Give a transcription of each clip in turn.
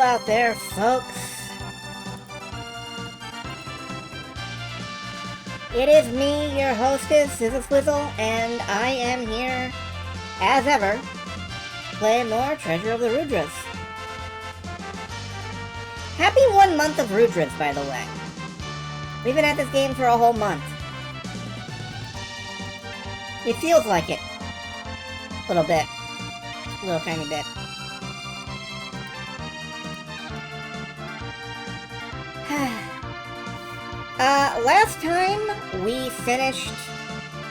out there, folks. It is me, your hostess, Sizzle Swizzle, and I am here, as ever, playing more Treasure of the Rudras. Happy 1 month of Rudras, by the way. We've been at this game for a whole month. It feels like it. A little bit. A little tiny bit. Last time we finished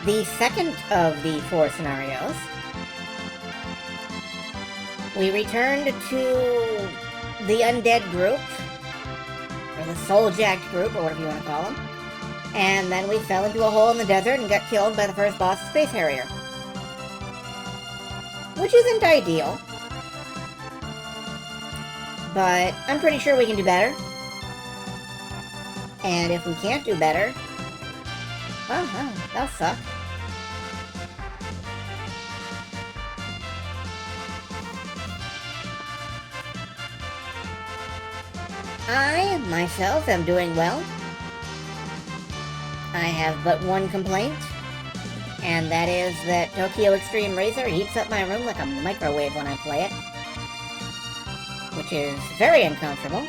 the second of the 4 scenarios. We returned to the undead group, or the soul-jacked group, or whatever you want to call them. And then we fell into a hole in the desert and got killed by the first boss, Space Harrier. Which isn't ideal. But I'm pretty sure we can do better. And if we can't do better, well, that'll suck. I, myself, am doing well. I have but one complaint, and that is that Tokyo Extreme Racer heats up my room like a microwave when I play it, which is very uncomfortable.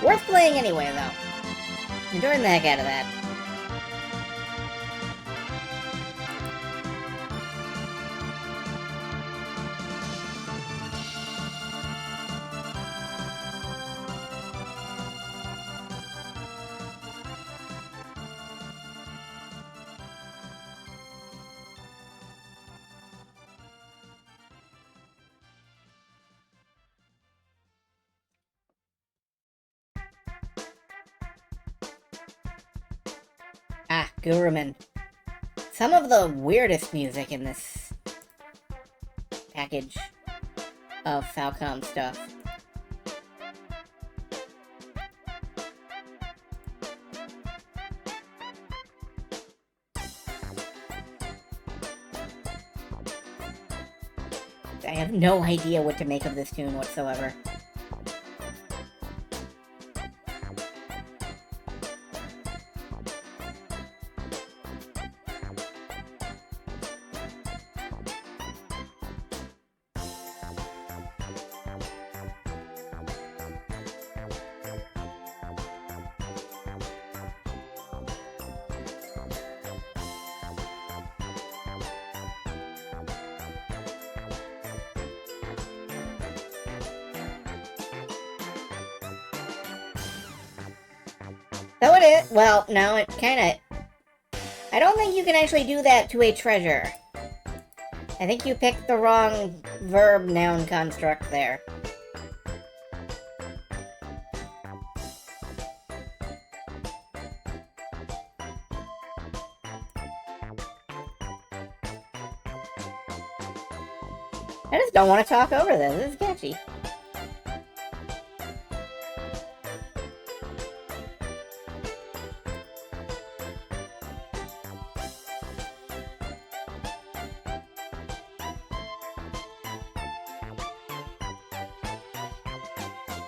Worth playing anyway, though. Enjoying the heck out of that. Ah, Guruman. Some of the weirdest music in this package of Falcom stuff. I have no idea what to make of this tune whatsoever. So it is. Well, no, it kinda... I don't think you can actually do that to a treasure. I think you picked the wrong verb-noun construct there. I just don't want to talk over this. This is catchy.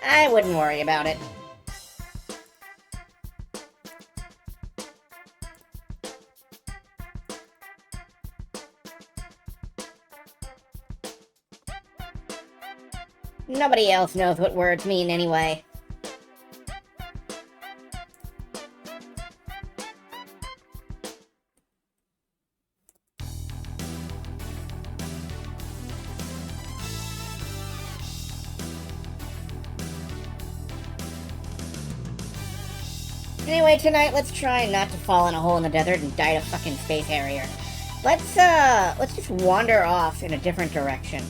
I wouldn't worry about it. Nobody else knows what words mean anyway. Anyway, tonight, let's try not to fall in a hole in the desert and die to fucking Space Harrier. Let's just wander off in a different direction.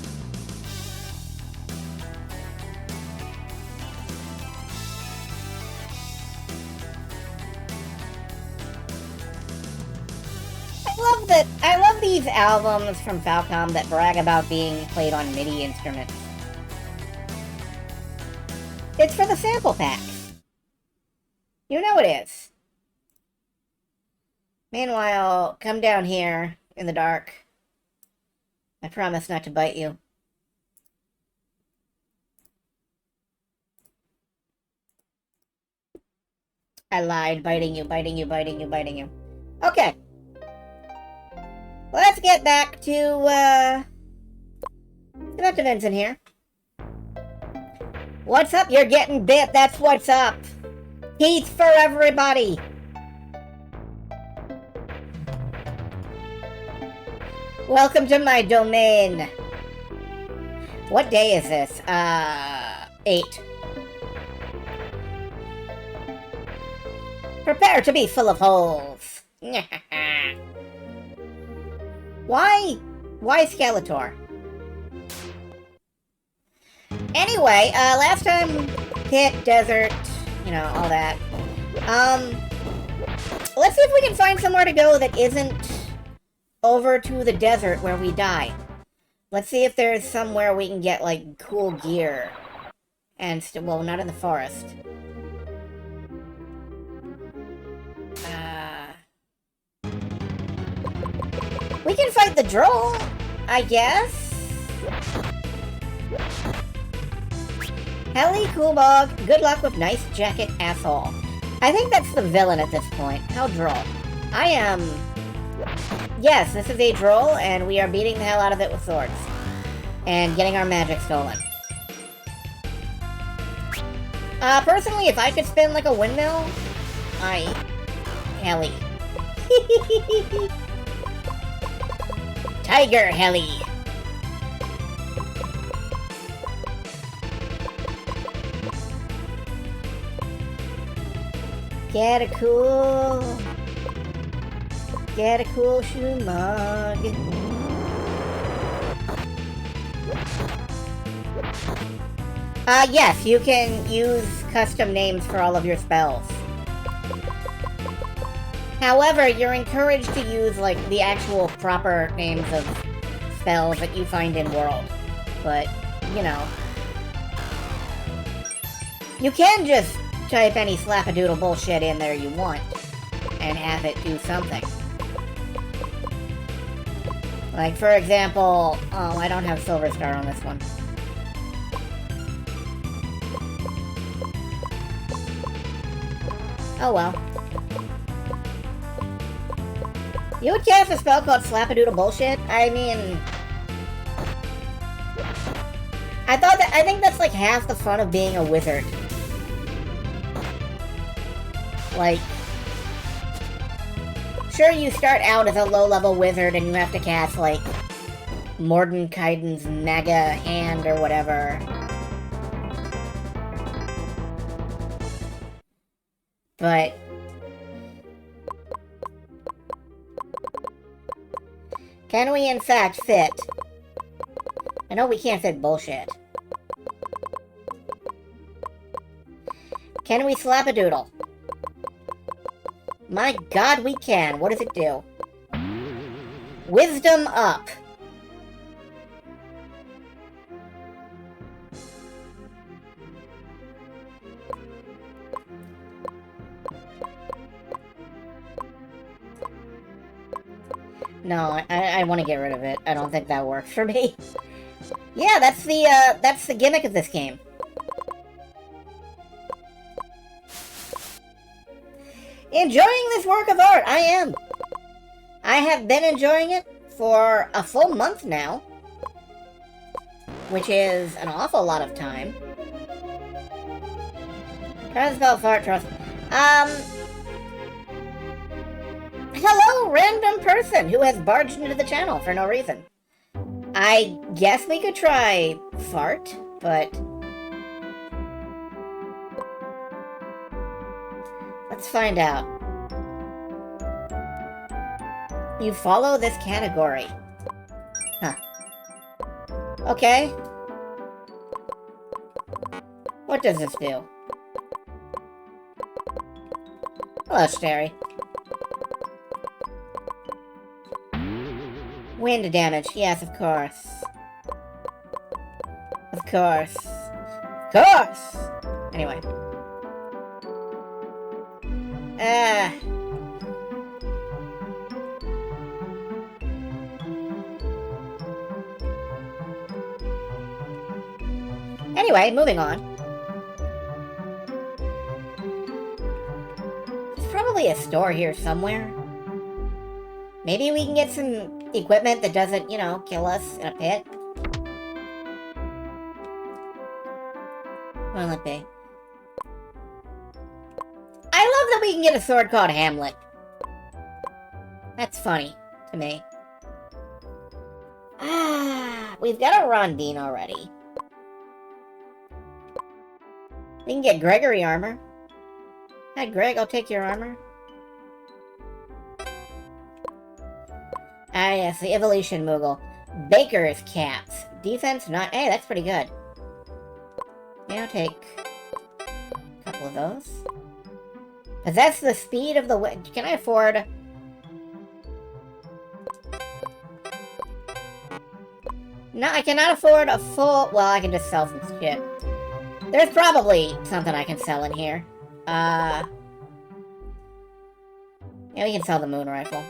I love these albums from Falcom that brag about being played on MIDI instruments. It's for the sample packs. You know it is. Meanwhile, come down here in the dark. I promise not to bite you. I lied. Biting you, biting you, biting you, biting you. Okay. Let's get back to Vincent here. What's up? You're getting bit. That's what's up. Teeth for everybody. Welcome to my domain. What day is this? 8. Prepare to be full of holes. Why Skeletor? Anyway, last time hit desert, you know, all that. Let's see if we can find somewhere to go that isn't over to the desert where we die. Let's see if there's somewhere we can get, like, cool gear. And, well, not in the forest. We can fight the troll, I guess. Helly Coolbog, good luck with nice jacket, asshole. I think that's the villain at this point. How droll. I am... Yes, this is a droll, and we are beating the hell out of it with swords. And getting our magic stolen. Personally, if I could spin like a windmill, Helly. Tiger Helly. Get a cool shoe mug. Yes, you can use custom names for all of your spells. However, you're encouraged to use, like, the actual proper names of spells that you find in World. But, you know. You can just type any slap-a-doodle bullshit in there you want and have it do something. Like, for example, oh, I don't have Silver Star on this one. Oh well. You would cast a spell called Slap-a-Doodle Bullshit? I mean... I think that's like half the fun of being a wizard. Like... Sure, you start out as a low-level wizard and you have to cast, like, Mordenkainen's Mega Hand or whatever. But... Can we in fact fit? I know we can't fit bullshit. Can we slap a doodle? My god, we can. What does it do? Wisdom up. No, I want to get rid of it. I don't think that works for me. Yeah, that's the gimmick of this game. Enjoying this work of art, I am. I have been enjoying it for a full month now, which is an awful lot of time. Try to spell fart, trust. Hello, random person who has barged into the channel for no reason. I guess we could try fart, but... Let's find out. You follow this category. Huh. Okay. What does this do? Hello, Starry. Wind damage. Yes, of course. Of course. Of course! Anyway. Anyway, moving on. There's probably a store here somewhere. Maybe we can get some equipment that doesn't, you know, kill us in a pit. Well, let be. I love that we can get a sword called Hamlet. That's funny to me. We've got a Rondine already. We can get Gregory armor. Hi, Greg, I'll take your armor. Ah, yes, the evolution Moogle. Baker's caps. Defense not... Hey, that's pretty good. Yeah, I'll take a couple of those. Possess the speed of the wind. Can I afford... No, I cannot afford a full... Well, I can just sell some shit. There's probably something I can sell in here. Yeah, we can sell the moon rifle.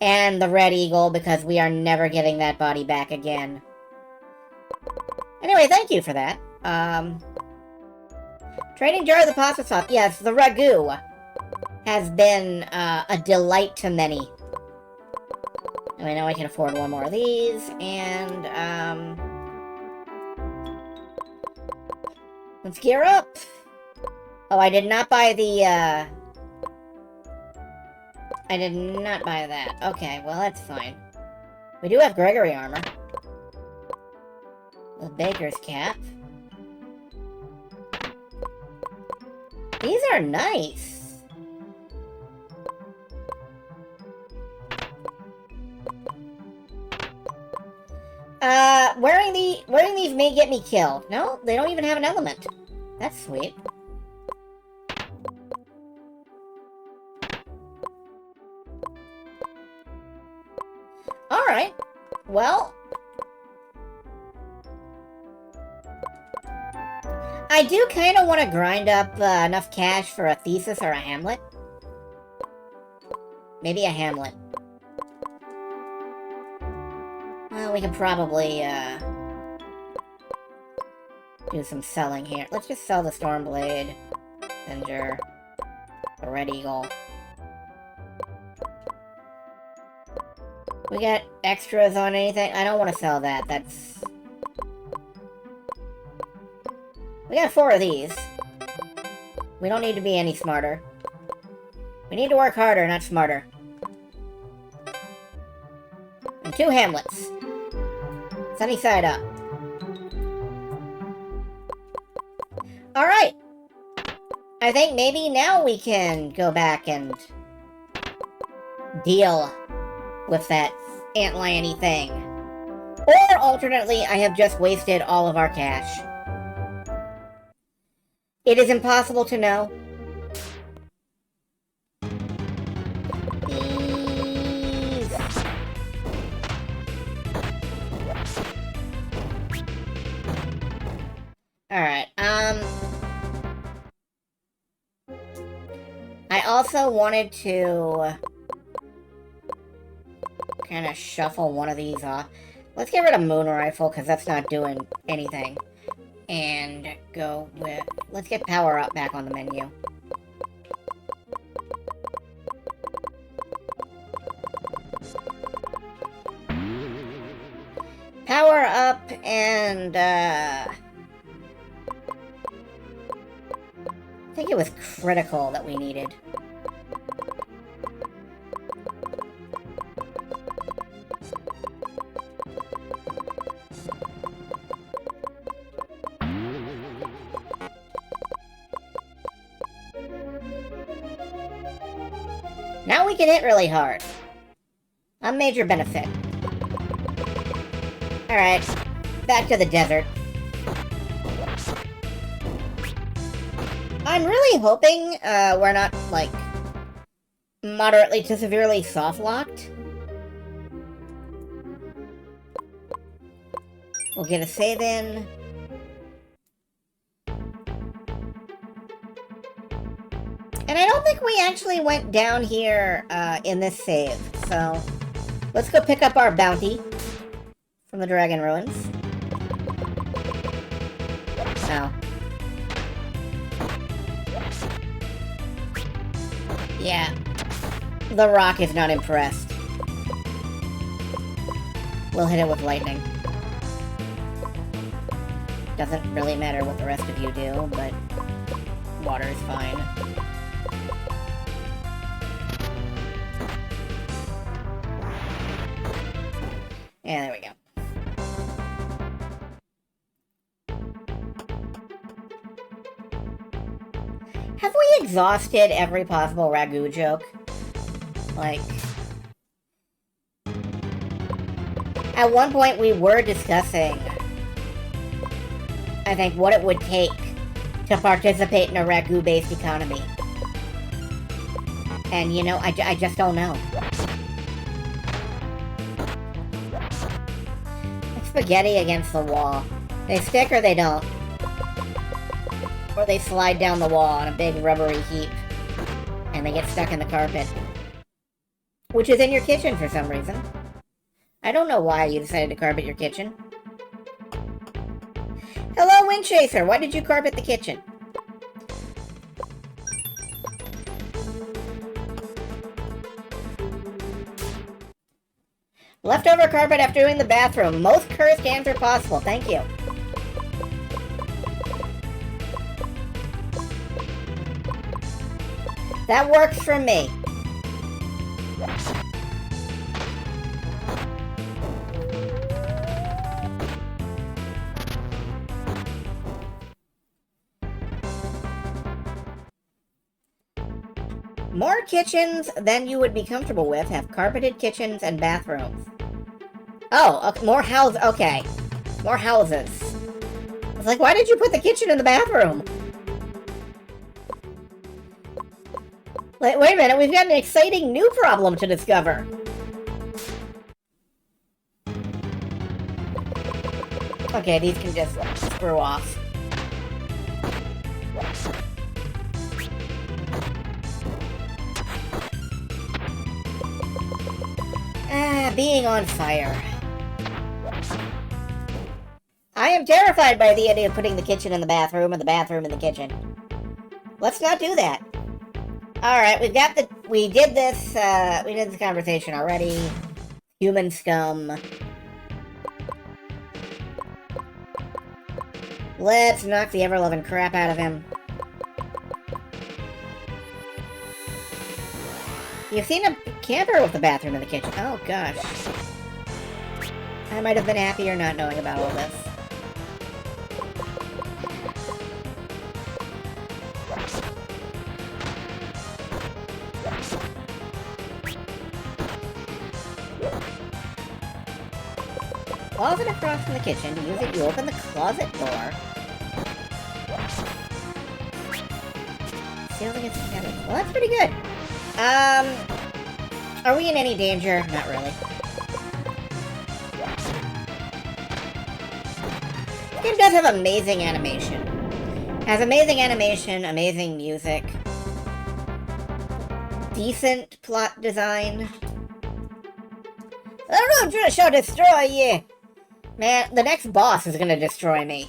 And the red eagle, because we are never getting that body back again. Anyway, thank you for that. Trading jar of the pasta sauce. Yes, the ragu has been a delight to many. And I know I can afford one more of these, and let's gear up. Oh, I did not buy the I did not buy that. Okay, well, that's fine. We do have Gregory armor. The baker's cap. These are nice. Wearing these may get me killed. No, they don't even have an element. That's sweet. Alright. Well, I do kind of want to grind up enough cash for a thesis or a Hamlet. Maybe a Hamlet. Well, we can probably do some selling here. Let's just sell the Stormblade, Avenger, the Red Eagle. We got extras on anything? I don't want to sell that. That's... We got 4 of these. We don't need to be any smarter. We need to work harder, not smarter. And 2 Hamlets. Sunny side up. Alright. I think maybe now we can go back and deal with that antlion-y thing. Or, alternately, I have just wasted all of our cash. It is impossible to know. Please. Alright, I also wanted to kind of shuffle one of these off. Let's get rid of Moon Rifle, because that's not doing anything. And go with... Let's get Power Up back on the menu. Power Up and, I think it was Critical that we needed. Now we can hit really hard. A major benefit. Alright, back to the desert. I'm really hoping we're not, like, moderately to severely soft-locked. We'll get a save in. And I don't think we actually went down here in this save, so let's go pick up our bounty from the Dragon Ruins. Oh. Yeah. The Rock is not impressed. We'll hit it with lightning. Doesn't really matter what the rest of you do, but water is fine. Yeah, there we go. Have we exhausted every possible ragu joke? Like, at one point we were discussing, I think, what it would take to participate in a ragu-based economy. And, you know, I just don't know. Like spaghetti against the wall. They stick or they don't. Or they slide down the wall on a big rubbery heap. And they get stuck in the carpet. Which is in your kitchen for some reason. I don't know why you decided to carpet your kitchen. Hello, Windchaser! Why did you carpet the kitchen? Leftover carpet after doing the bathroom. Most cursed answer possible. Thank you. That works for me. More kitchens than you would be comfortable with have carpeted kitchens and bathrooms. Oh, okay, more houses. Okay. More houses. I was like, why did you put the kitchen in the bathroom? Wait a minute, we've got an exciting new problem to discover. Okay, these can just screw off. Being on fire. I am terrified by the idea of putting the kitchen in the bathroom and the bathroom in the kitchen. Let's not do that. Alright, we did this conversation already. Human scum. Let's knock the ever-loving crap out of him. You've seen a camper with the bathroom in the kitchen. Oh, gosh. I might have been happier not knowing about all this. Closet across from the kitchen. To use it, you open the closet door. Seals against the cabinet. Well, that's pretty good. Are we in any danger? Not really. This game does have amazing animation. Has amazing animation, amazing music. Decent plot design. The Rudras shall destroy you! Man, the next boss is gonna destroy me.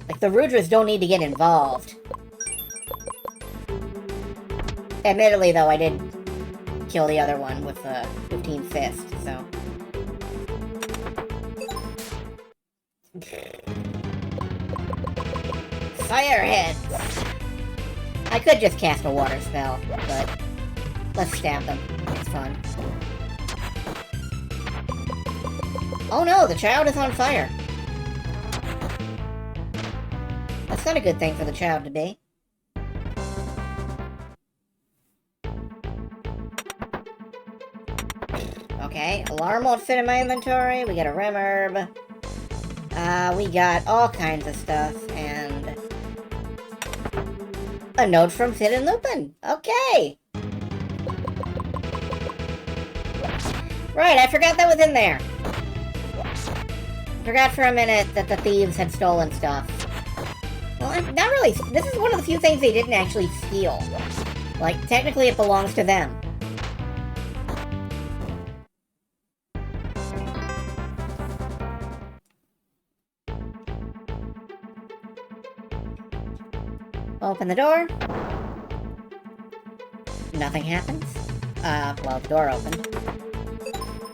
Like, the Rudras don't need to get involved. Admittedly, though, I did kill the other one with a 15 fist, so... Fireheads! I could just cast a water spell, but let's stab them. It's fun. Oh no, the child is on fire. That's not a good thing for the child to be. Okay, alarm won't fit in my inventory. We got a rem herb. We got all kinds of stuff, and a note from Finn and Lupin. Okay. Right, I forgot that was in there. Forgot for a minute that the thieves had stolen stuff. Well, not really. This is one of the few things they didn't actually steal. Like, technically it belongs to them. Open the door. Nothing happens. Well, the door opened.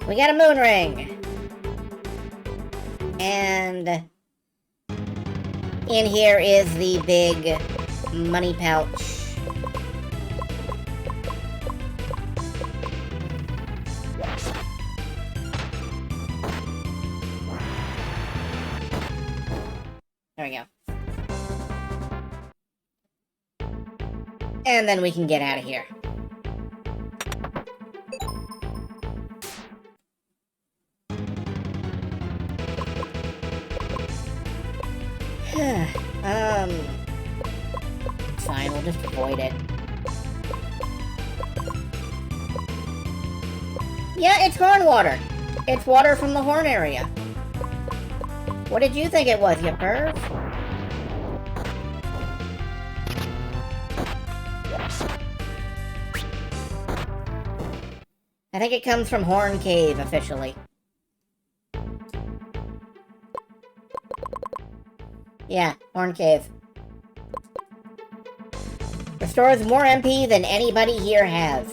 We got a moon ring! And in here is the big money pouch. There we go. And then we can get out of here. Fine, we'll just avoid it. Yeah, it's horn water. It's water from the horn area. What did you think it was, you perv? I think it comes from Horn Cave, officially. Yeah, Horn Cave. Restores more MP than anybody here has.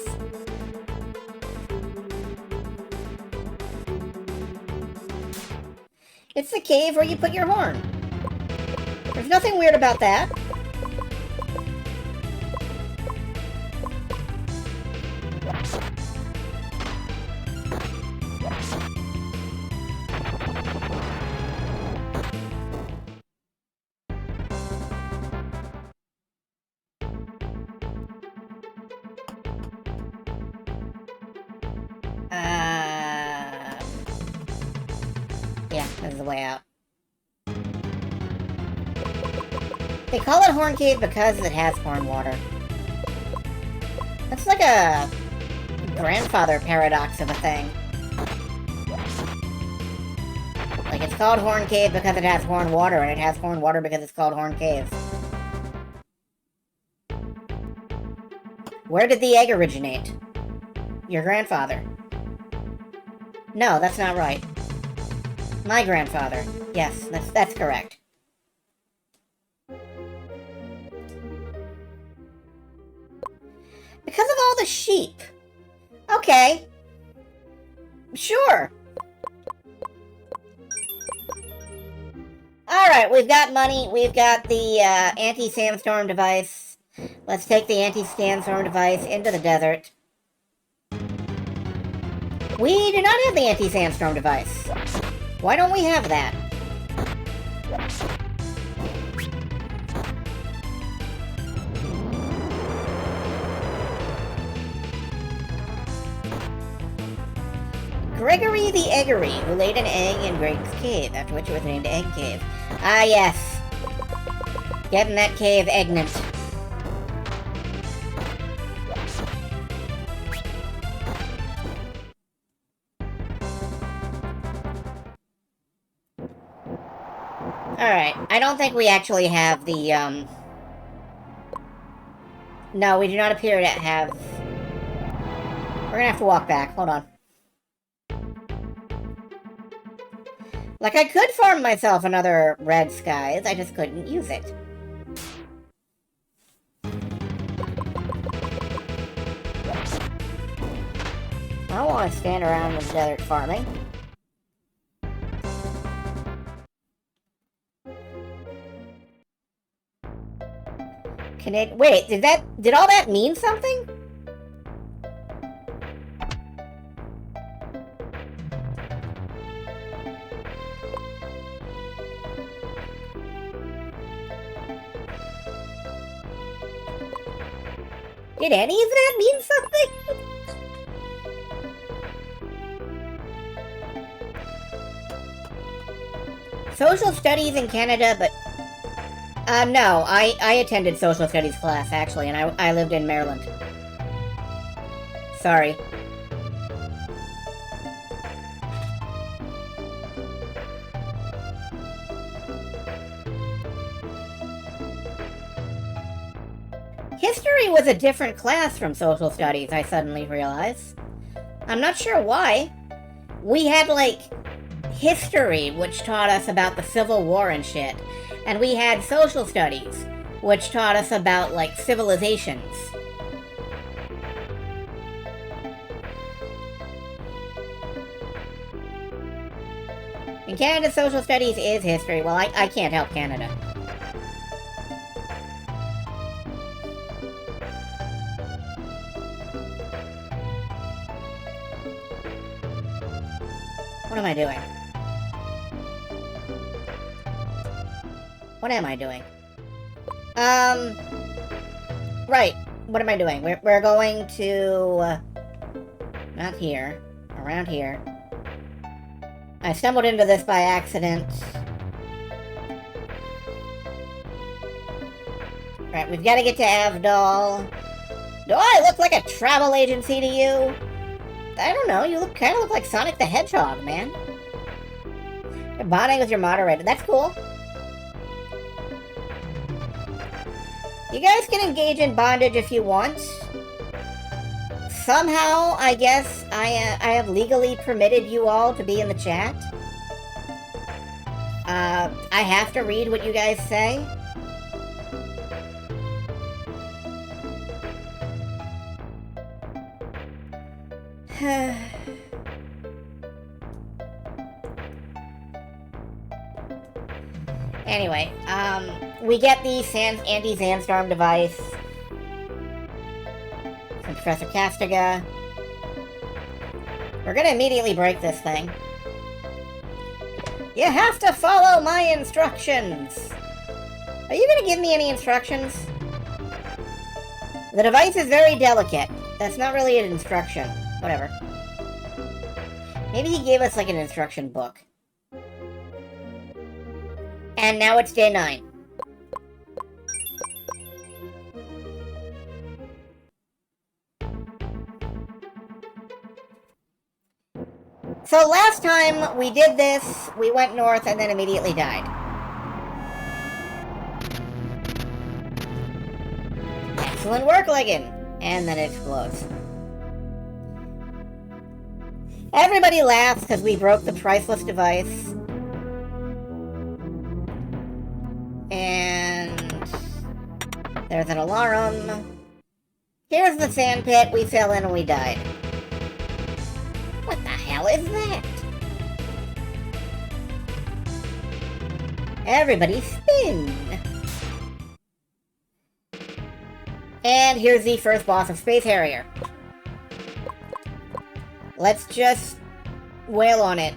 It's the cave where you put your horn. There's nothing weird about that. Yeah, this is the way out. They call it Horn Cave because it has horn water. That's like a grandfather paradox of a thing. Like, it's called Horn Cave because it has horn water, and it has horn water because it's called Horn Cave. Where did the egg originate? Your grandfather. No, that's not right. My grandfather. Yes, that's correct. Because of all the sheep. Okay. Sure. Alright, we've got money. We've got the anti-sandstorm device. Let's take the anti-sandstorm device into the desert. We do not have the anti-sandstorm device. Why don't we have that? Gregory the Eggery, who laid an egg in Greg's cave, after which it was named Egg Cave. Ah, yes. Get in that cave, Egnant. Alright, I don't think we actually have the, No, we do not appear to have... We're gonna have to walk back. Hold on. Like, I could farm myself another red skies, I just couldn't use it. I don't want to stand around in the desert farming. Wait, did all that mean something? Did any of that mean something? Social studies in Canada, but... no, I attended social studies class, actually, and I lived in Maryland. Sorry. History was a different class from social studies, I suddenly realized. I'm not sure why. We had, like, history, which taught us about the Civil War and shit. And we had social studies, which taught us about, like, civilizations. And Canada's social studies is history. Well, I can't help Canada. What am I doing? What am I doing? Right. What am I doing? We're going to... not here. Around here. I stumbled into this by accident. Right, we've got to get to Avdol. Do I look like a travel agency to you? I don't know, you kind of look like Sonic the Hedgehog, man. You're bonding with your moderator. That's cool. You guys can engage in bondage if you want. Somehow, I guess, I have legally permitted you all to be in the chat. I have to read what you guys say. Anyway, we get the anti-sandstorm device from Professor Castiga. We're gonna immediately break this thing. You have to follow my instructions! Are you gonna give me any instructions? The device is very delicate. That's not really an instruction. Whatever. Maybe he gave us, like, an instruction book. And now it's day 9. So last time we did this, we went north and then immediately died. Excellent work, Ligon! And then it explodes. Everybody laughs because we broke the priceless device. And there's an alarm. Here's the sand pit. We fell in and we died. What the hell is that? Everybody spin. And here's the first boss of Space Harrier. Let's just wail on it.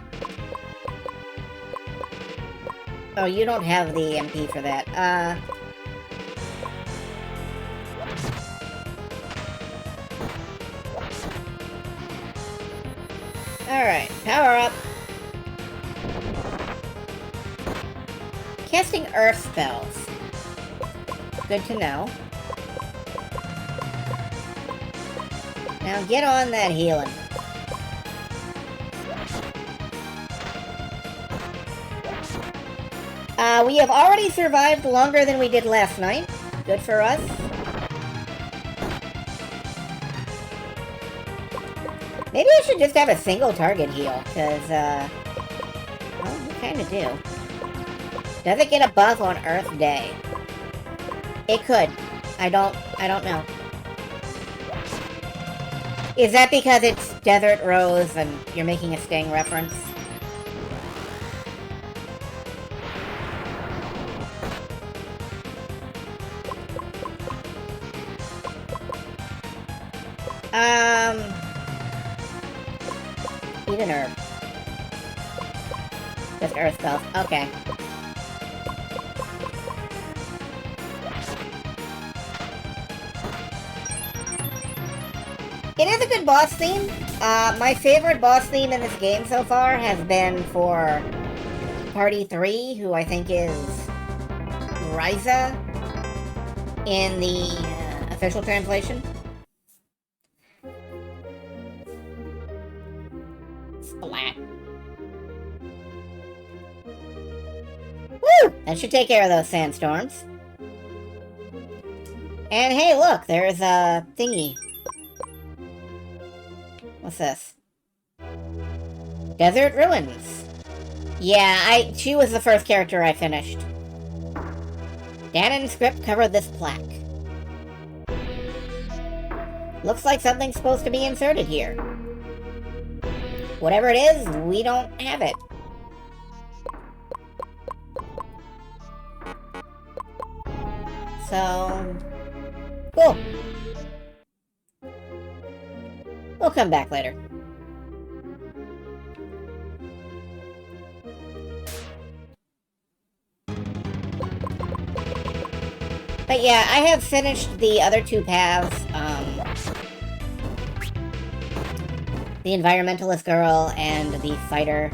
Oh, you don't have the MP for that. Alright, power up. Casting earth spells. Good to know. Now get on that healing. We have already survived longer than we did last night. Good for us. Maybe I should just have a single target heal, because, well, we kind of do. Does it get a buff on Earth Day? It could. I don't know. Is that because it's Desert Rose and you're making a Sting reference? Eat an herb. Just earth spells. Okay. It is a good boss theme. My favorite boss theme in this game so far has been for Party 3, who I think is Ryza in the official translation. Splat. Woo! That should take care of those sandstorms. And hey, look, there's a thingy. What's this? Desert Ruins. Yeah, she was the first character I finished. Danon's script covered this plaque. Looks like something's supposed to be inserted here. Whatever it is, we don't have it. So... cool. We'll come back later. But yeah, I have finished the other two paths. The environmentalist girl and the fighter.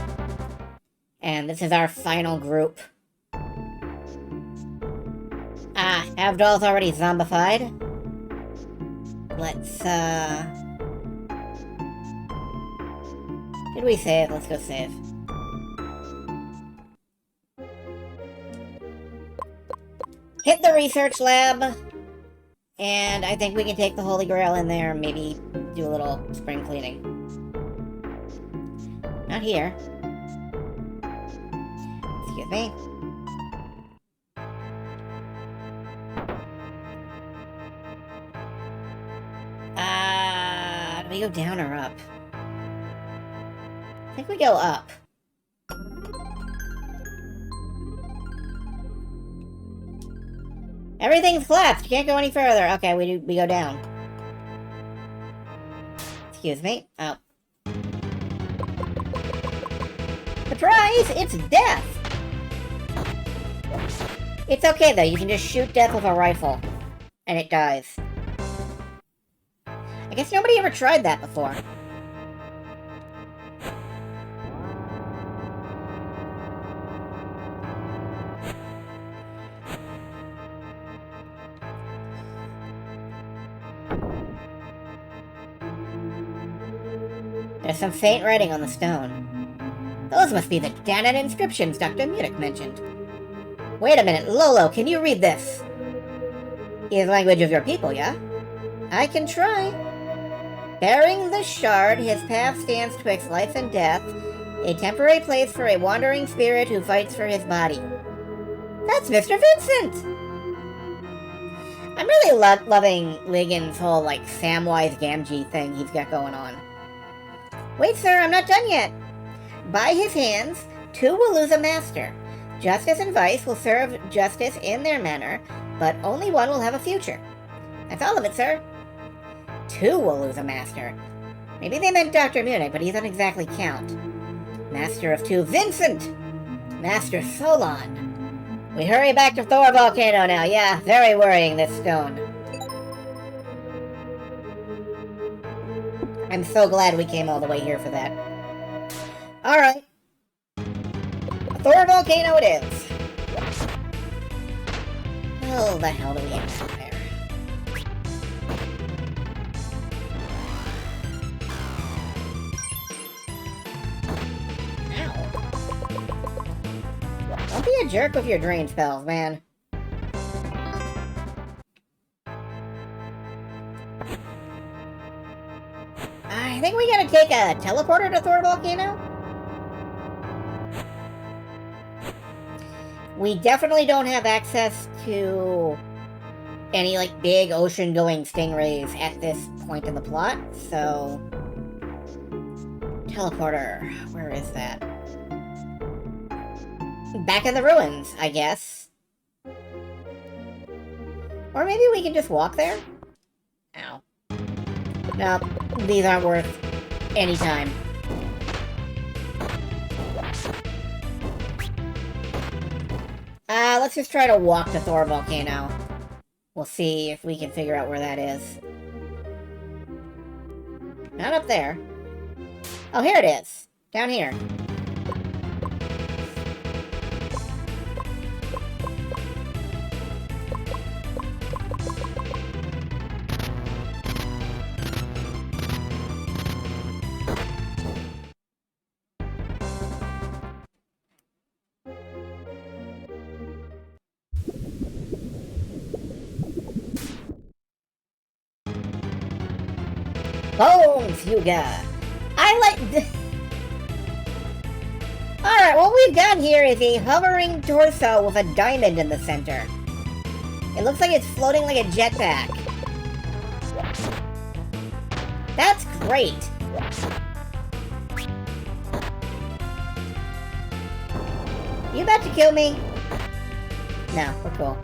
And this is our final group. Ah, Avdol's already zombified. Let's, Did we save? Let's go save. Hit the research lab. And I think we can take the Holy Grail in there and maybe do a little spring cleaning. Not here. Excuse me. Do we go down or up? I think we go up. Everything's collapsed. You can't go any further. Okay, we go down. Excuse me. Oh. Surprise! It's death! It's okay, though. You can just shoot death with a rifle. And it dies. I guess nobody ever tried that before. There's some faint writing on the stone. Those must be the Danon inscriptions Dr. Munich mentioned. Wait a minute, Lolo, can you read this? Is language of your people, yeah? I can try. Bearing the shard, his path stands twixt life and death, a temporary place for a wandering spirit who fights for his body. That's Mr. Vincent! I'm really loving Ligon's whole, like, Samwise Gamgee thing he's got going on. Wait, sir, I'm not done yet. By his hands, two will lose a master. Justice and vice will serve justice in their manner, but only one will have a future. That's all of it, sir. Two will lose a master. Maybe they meant Dr. Munich, but he doesn't exactly count. Master of two, Vincent! Master Solon. We hurry back to Thor Volcano now. Yeah, very worrying, this stone. I'm so glad we came all the way here for that. Alright. Thor Volcano it is. Oh, the hell do we have out there? Ow. Don't be a jerk with your drain spells, man. I think we gotta take a teleporter to Thor Volcano? We definitely don't have access to any, like, big ocean-going stingrays at this point in the plot, so... Teleporter. Where is that? Back in the ruins, I guess. Or maybe we can just walk there? Ow. Nope, these aren't worth any time. Let's just try to walk to Thor Volcano. We'll see if we can figure out where that is. Not up there. Oh, here it is. Down here. Boom, Fuga! I like... Alright, what we've got here is a hovering torso with a diamond in the center. It looks like it's floating like a jetpack. That's great. You about to kill me? No, we're cool.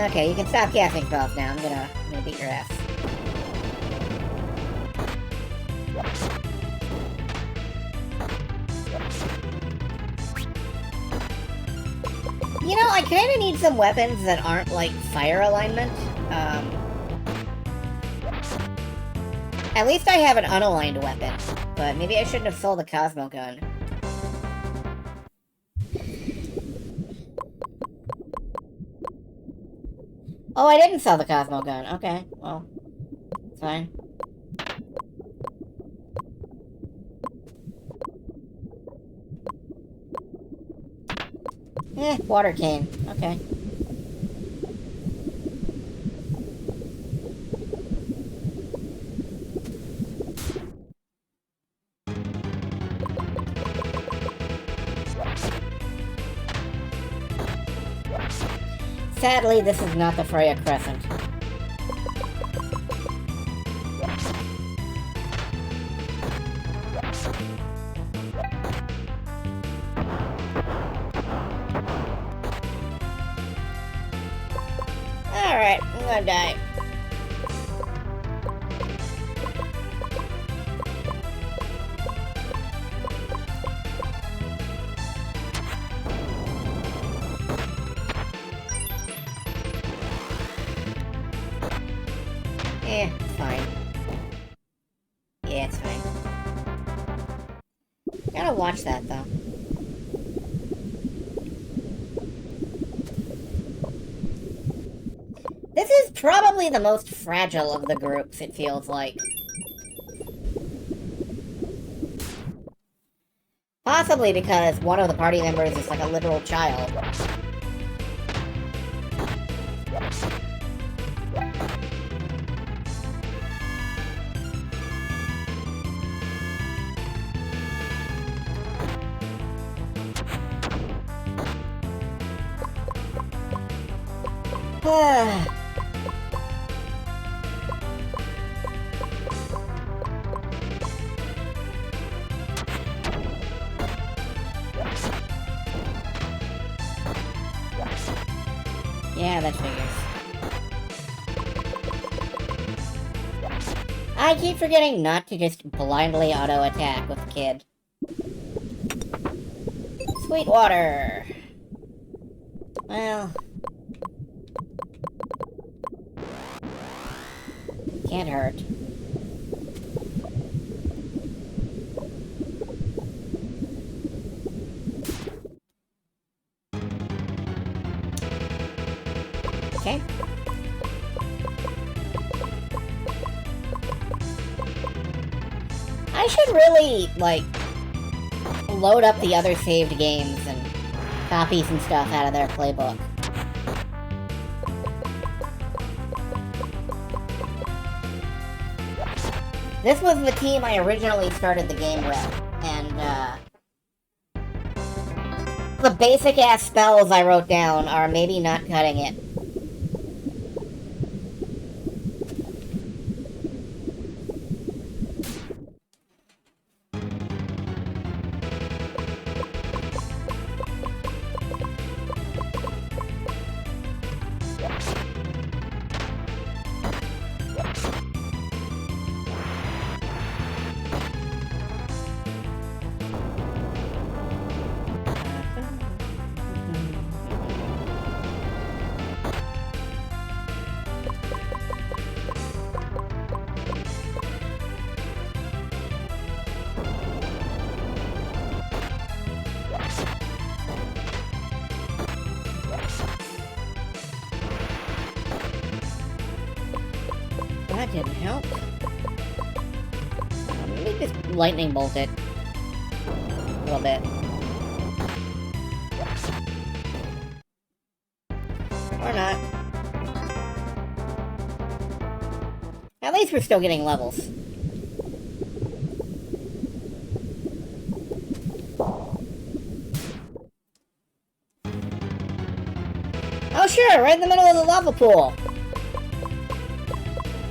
Okay, you can stop casting spells now. I'm gonna beat your ass. You know, I kinda need some weapons that aren't, like, fire alignment. At least I have an unaligned weapon, but maybe I shouldn't have sold the Cosmo Gun. Oh, I didn't sell the Cosmo Gun. Okay, well, it's fine. Water cane. Okay. Sadly, this is not the Freya Crescent. Alright, I'm gonna die. It's fine. Yeah, it's fine. Gotta watch that, though. This is probably the most fragile of the groups, it feels like. Possibly because one of the party members is like a literal child. Yeah, that figures. I keep forgetting not to just blindly auto-attack with the kid. Sweet water. Well... can't hurt. Okay. I should really, like, load up the other saved games and copy some stuff out of their playbook. This was the team I originally started the game with, and, the basic-ass spells I wrote down are maybe not cutting it. That didn't help. Let me just lightning bolt it. A little bit. Or not. At least we're still getting levels. sure, right in the middle of the lava pool.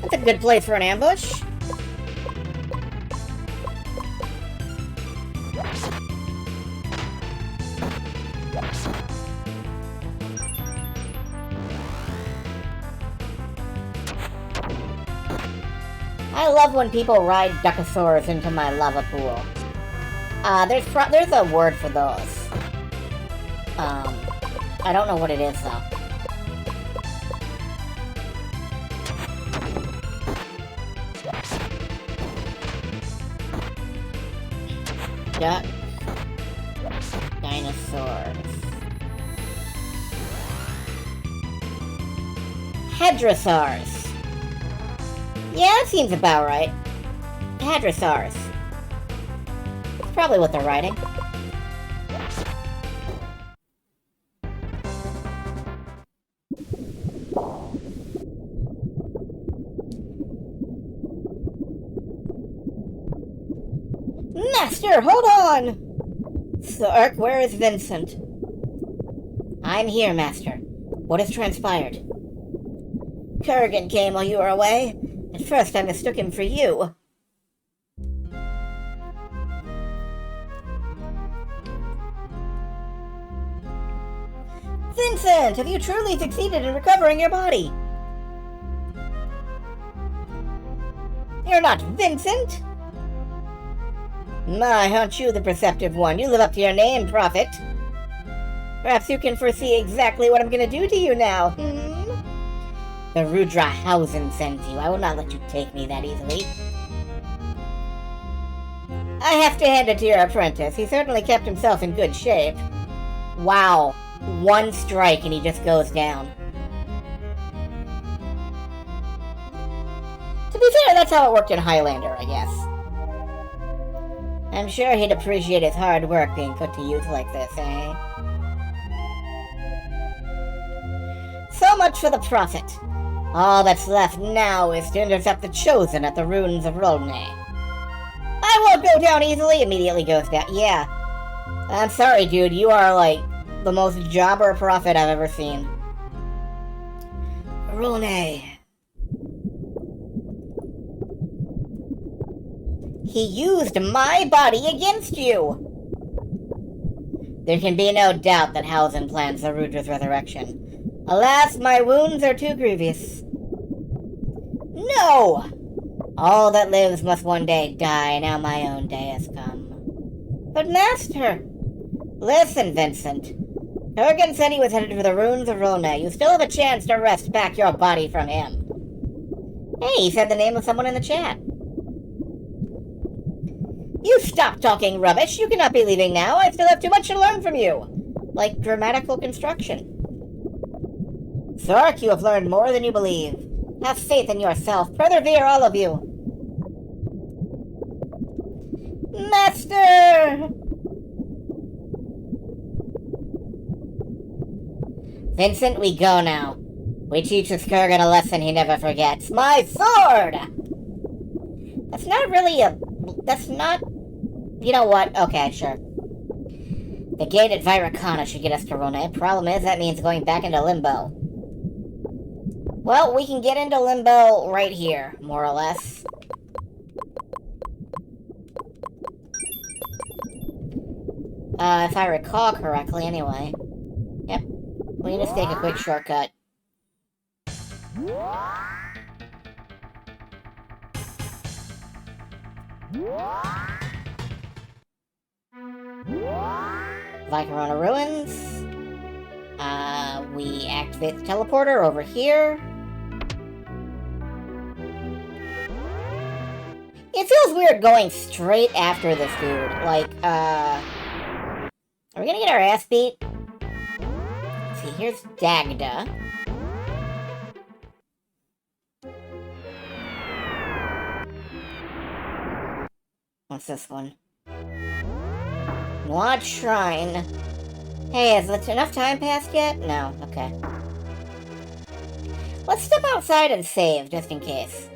That's a good place for an ambush. I love when people ride duckosaurs into my lava pool. There's a word for those. I don't know what it is though. Duck. Dinosaurs. Hadrosaurs. Yeah, that seems about right. Hadrosaurs. That's probably what they're writing. Master, hold on! Sark, where is Vincent? I'm here, Master. What has transpired? Kurgan came while you were away. At first, I mistook him for you. Vincent, have you truly succeeded in recovering your body? You're not Vincent! My, aren't you the perceptive one? You live up to your name, Prophet. Perhaps you can foresee exactly what I'm gonna do to you now, The Rudra Hausen sends you. I will not let you take me that easily. I have to hand it to your apprentice. He certainly kept himself in good shape. Wow. One strike and he just goes down. To be fair, that's how it worked in Highlander, I guess. I'm sure he'd appreciate his hard work being put to use like this, eh? So much for the Prophet. All that's left now is to intercept the Chosen at the ruins of Rolne. I won't go down easily, immediately goes down. Yeah. I'm sorry, dude, you are, like, the most jobber prophet I've ever seen. Rolne. He used my body against you! There can be no doubt that Hausen plans the Rudra's resurrection. Alas, my wounds are too grievous. No! All that lives must one day die, now my own day has come. But Master! Listen, Vincent. Kurgan said he was headed for the ruins of Rolne. You still have a chance to wrest back your body from him. Hey, he said the name of someone in the chat. You stop talking rubbish. You cannot be leaving now. I still have too much to learn from you. Like grammatical construction. Sark, you have learned more than you believe. Have faith in yourself. Persevere, all of you. Master! Vincent, we go now. We teach this Kurgan a lesson he never forgets. My sword! That's not really a... That's not... You know what? Okay, sure. The gate at Viracana should get us to Rolne. Problem is, that means going back into Limbo. Well, we can get into Limbo right here, more or less. If I recall correctly, anyway. Yep. We can just take a quick shortcut. Vicarona Ruins. We activate the teleporter over here. It feels weird going straight after this dude. Like, are we gonna get our ass beat? Let's see, here's Dagda. What's this one? Noir Shrine. Hey, has enough time passed yet? No, okay. Let's step outside and save, just in case.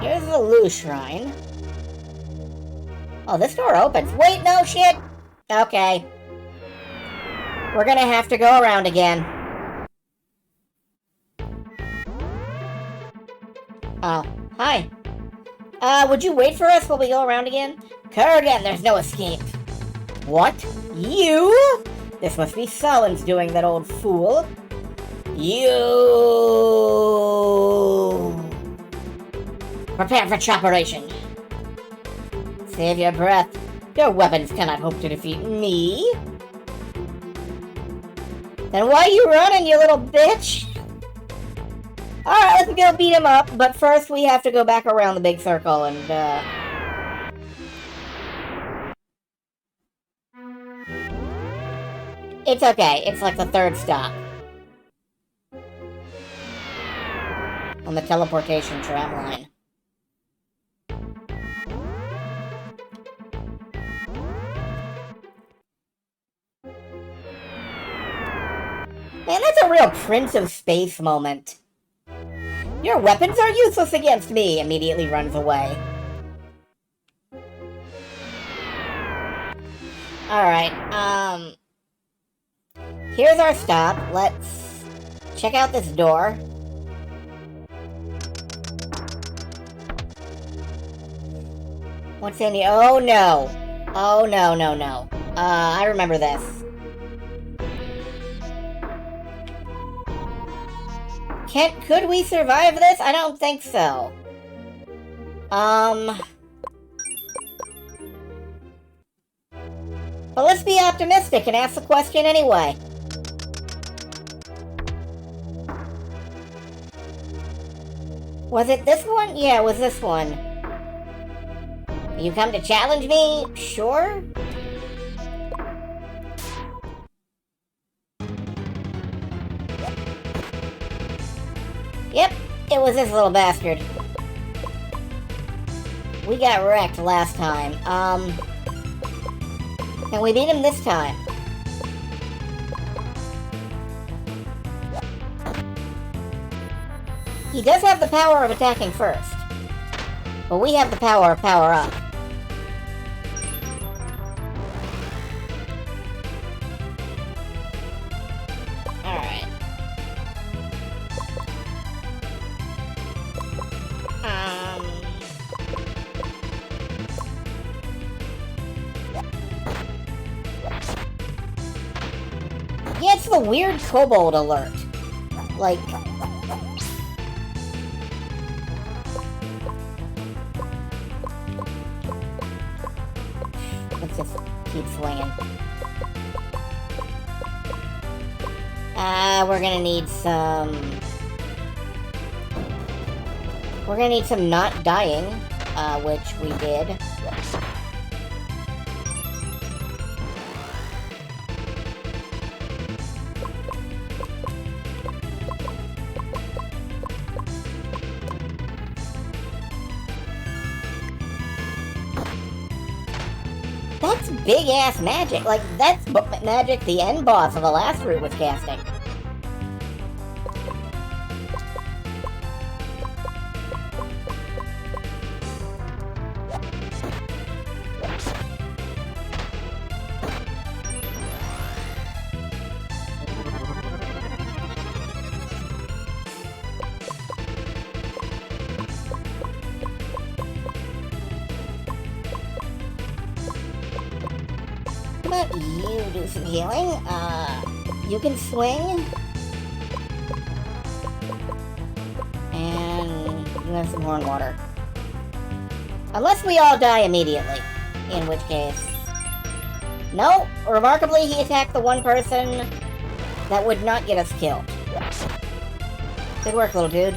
Here's the Lu Shrine. Oh, this door opens. Wait, no shit! Okay. We're gonna have to go around again. Oh, hi. Would you wait for us while we go around again? Kurgan, there's no escape. What? You? This must be Salin's doing, that old fool. You... Prepare for choperation. Save your breath. Your weapons cannot hope to defeat me. Then why are you running, you little bitch? Alright, let's go beat him up, but first we have to go back around the big circle and, It's okay, it's like the third stop. On the teleportation tram line. Man, that's a real Prince of Space moment. Your weapons are useless against me! Immediately runs away. Alright, here's our stop. Let's check out this door. What's in here? Oh no. Oh no. I remember this. Could we survive this? I don't think so. But let's be optimistic and ask the question anyway. Was it this one? Yeah, it was this one. You come to challenge me? Sure. Yep, it was this little bastard. We got wrecked last time. Can we beat him this time? He does have the power of attacking first. But we have the power of power up. Alright. Yeah, it's the weird kobold alert. Like... Let's just keep swinging. We're gonna need some... We're gonna need some not dying, which we did. That's big-ass magic. Like, that's magic the end boss of the last route was casting. How about you do some healing? You can swing. And you have some horn water. Unless we all die immediately. In which case... No! Remarkably, he attacked the one person that would not get us killed. Good work, little dude.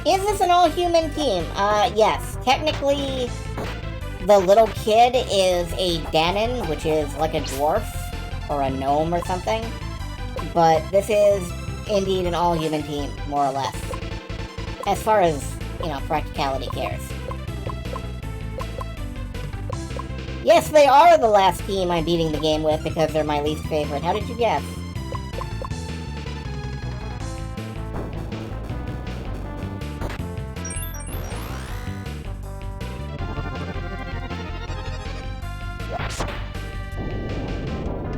Is this an all-human team? Yes. Technically, the little kid is a Danon, which is like a dwarf or a gnome or something. But this is indeed an all-human team, more or less. As far as, you know, practicality cares. Yes, they are the last team I'm beating the game with because they're my least favorite. How did you guess?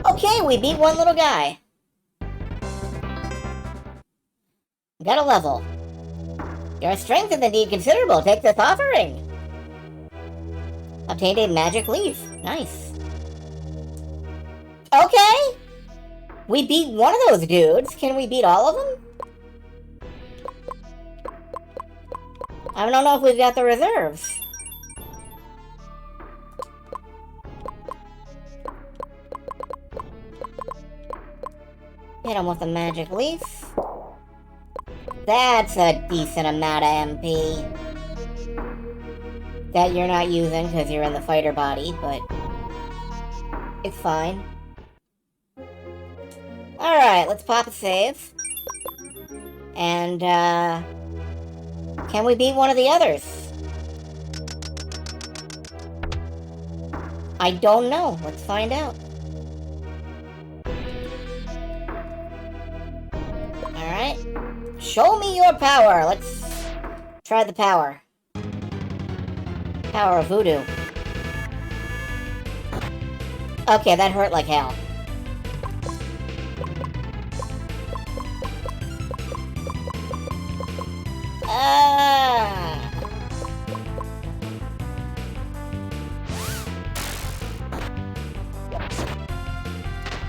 Okay, we beat one little guy. Got a level. Your strength is indeed considerable. Take this offering. Obtained a magic leaf. Nice. Okay. We beat one of those dudes. Can we beat all of them? I don't know if we've got the reserves. Hit him with a magic leaf. That's a decent amount of MP. That you're not using because you're in the fighter body, but it's fine. Alright, let's pop a save. And, can we beat one of the others? I don't know. Let's find out. Alright. Show me your power. Let's try the power. Power of voodoo. Okay, that hurt like hell.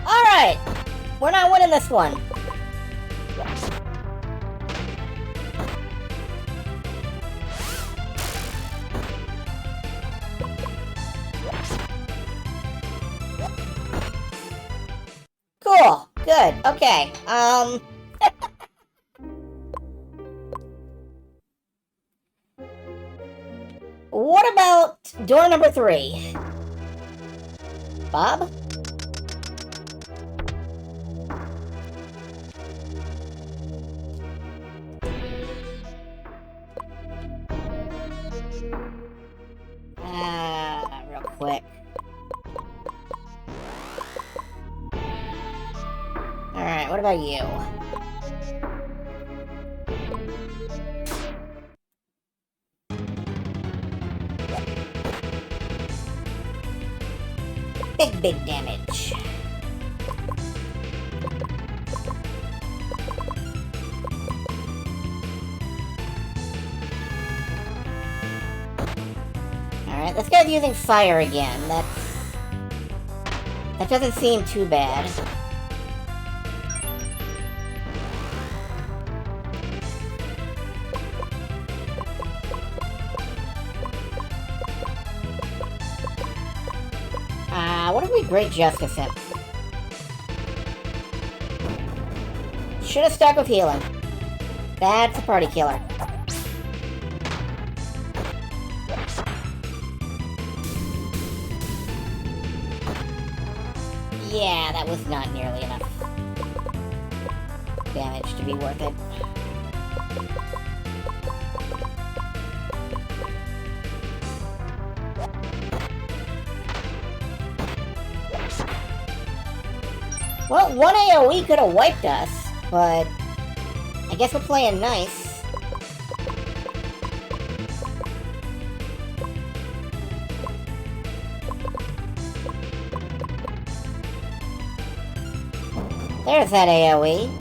Alright! We're not winning this one. Cool. Good. Okay. What about door number 3? Bob? Real quick. Alright, what about you? Big damage. Alright, this guy's using fire again. That doesn't seem too bad. What if we Great Justice him? Should have stuck with healing. That's a party killer. Yeah, that was not nearly enough damage to be worth it. Well, one AoE could have wiped us, but I guess we're playing nice. There's that AoE.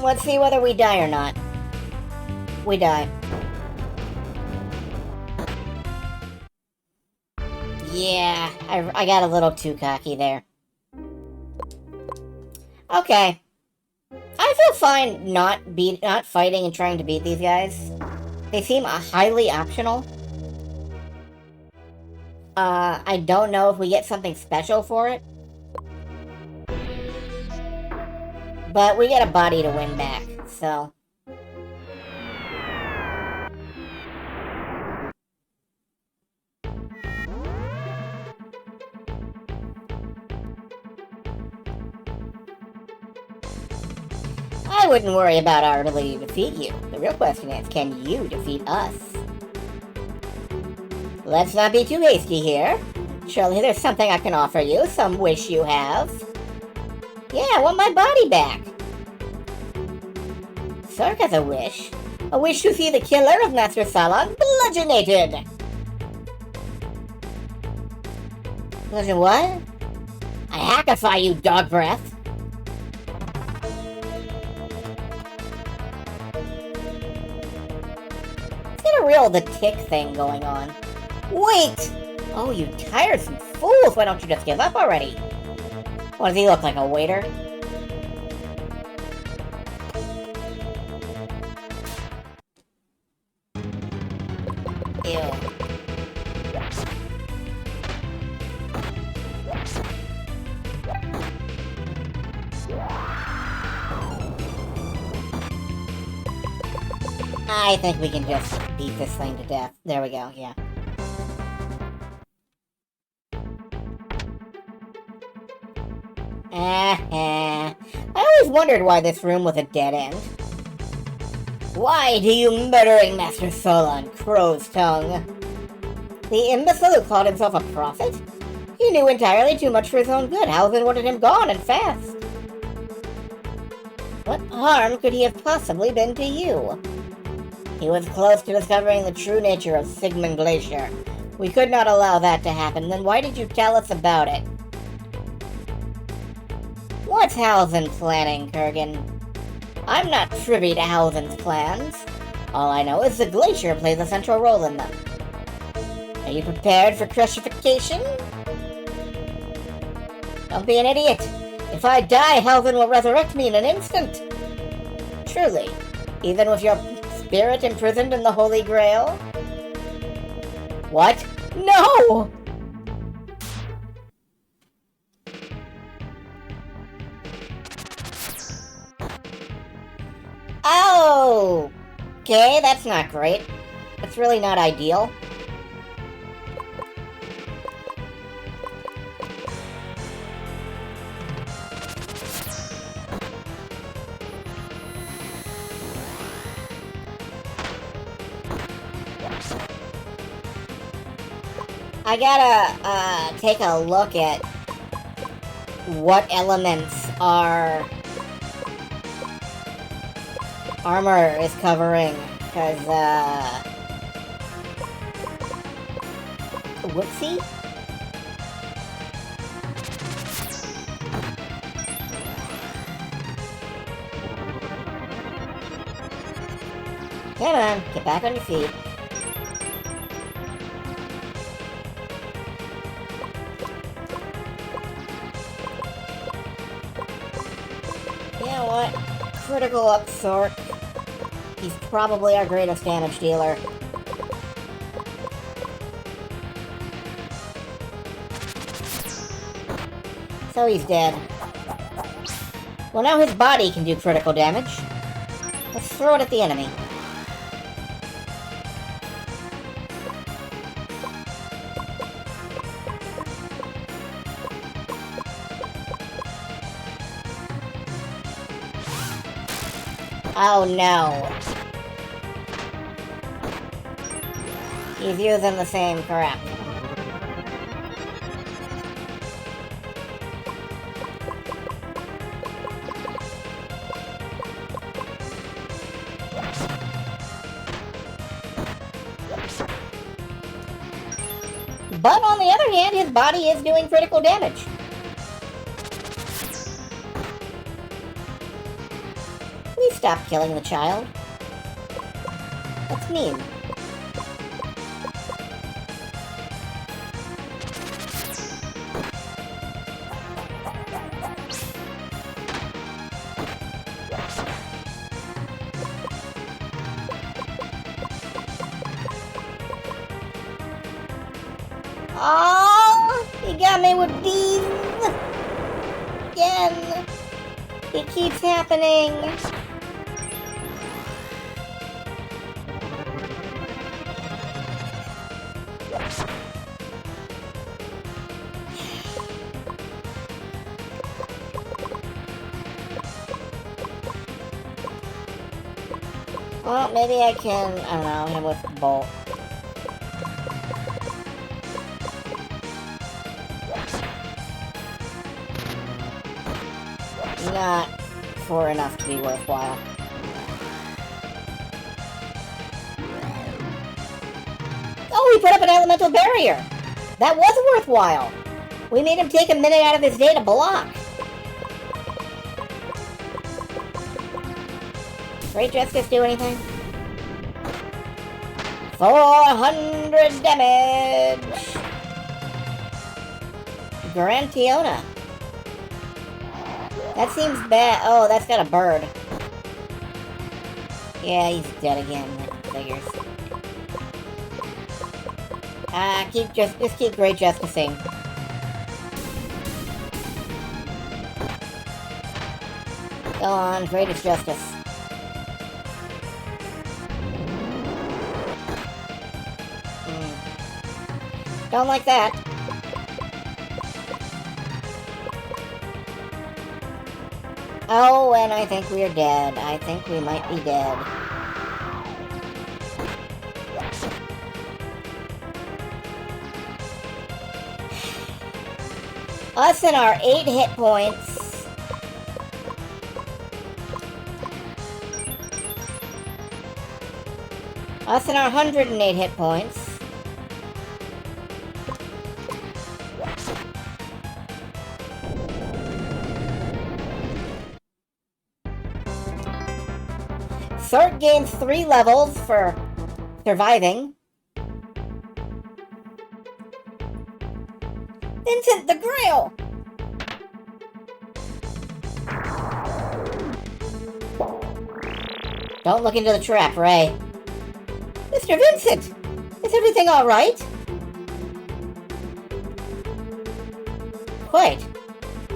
Let's see whether we die or not. We die. Yeah, I got a little too cocky there. Okay. I feel fine not fighting and trying to beat these guys. They seem highly optional. I don't know if we get something special for it. But we get a body to win back, so... I wouldn't worry about our ability to defeat you. The real question is, can you defeat us? Let's not be too hasty here. Surely there's something I can offer you, some wish you have. Yeah, I want my body back. Sark has a wish. A wish to see the killer of Master Salon bludgeonated. Bludgeon what? I hackify you, dog breath. Real the tick thing going on. Wait! Oh, you tiresome fools! Why don't you just give up already? What, does he look like a waiter? Ew. I think we can just beat this thing to death. There we go, yeah. I always wondered why this room was a dead end. Why do you murdering Master Solon, crow's tongue? The imbecile who called himself a prophet? He knew entirely too much for his own good. Halvin wanted him gone and fast. What harm could he have possibly been to you? He was close to discovering the true nature of Sigmund Glacier. We could not allow that to happen. Then why did you tell us about it? What's Halvin planning, Kurgan? I'm not privy to Halvin's plans. All I know is the Glacier plays a central role in them. Are you prepared for crucifixion? Don't be an idiot. If I die, Halvin will resurrect me in an instant. Truly, even with your spirit imprisoned in the Holy Grail? What? No! Oh! Okay, that's not great. That's really not ideal. I gotta take a look at what elements our armor is covering, because, whoopsie? Come on, get back on your feet. You know what? Critical up Sork. He's probably our greatest damage dealer. So he's dead. Well, now his body can do critical damage. Let's throw it at the enemy. Oh no. He's using the same crap. But on the other hand, his body is doing critical damage. Please stop killing the child. That's mean. Oh, he got me with these again. It keeps happening. Well, maybe I can, I don't know, hit him with the bolt. Not for enough to be worthwhile. Oh, he put up an elemental barrier! That was worthwhile! We made him take a minute out of his day to block. Great Justice do anything? 400 damage! Garantiona. That seems bad. Oh, that's got a bird. Yeah, he's dead again. That figures. Just keep Great Justicing. Go on, Greatest Justice. Don't like that. Oh, and I think we're dead. I think we might be dead. Us and our 8 hit points. Us and our 108 hit points. Sort gains 3 levels for surviving. Vincent the Grail! Don't look into the trap, Ray. Mr. Vincent! Is everything alright? Quite.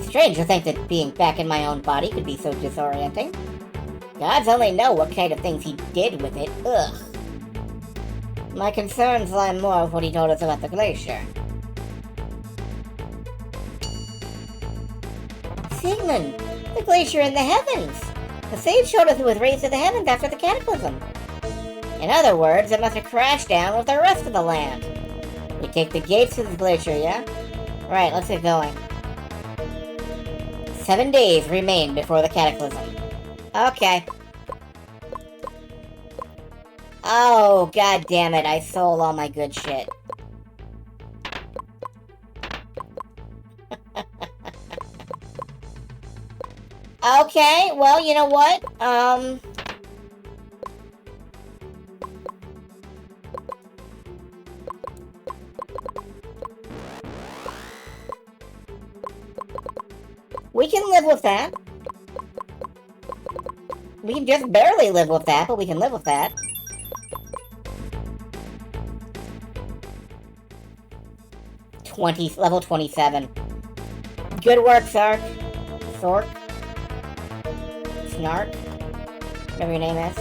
Strange to think that being back in my own body could be so disorienting. Gods only know what kind of things he did with it. Ugh. My concerns lie more with what he told us about the glacier. Sigmund! The glacier in the heavens! The sage showed us it was raised to the heavens after the cataclysm. In other words, it must have crashed down with the rest of the land. We take the gates to the glacier, yeah? Right, let's get going. 7 days remain before the cataclysm. Okay. Oh, god damn it, I sold all my good shit. Okay, well, you know what? We can live with that. We can just barely live with that, but we can live with that. Level 27. Good work, Sark. Sork. Snark. Whatever your name is.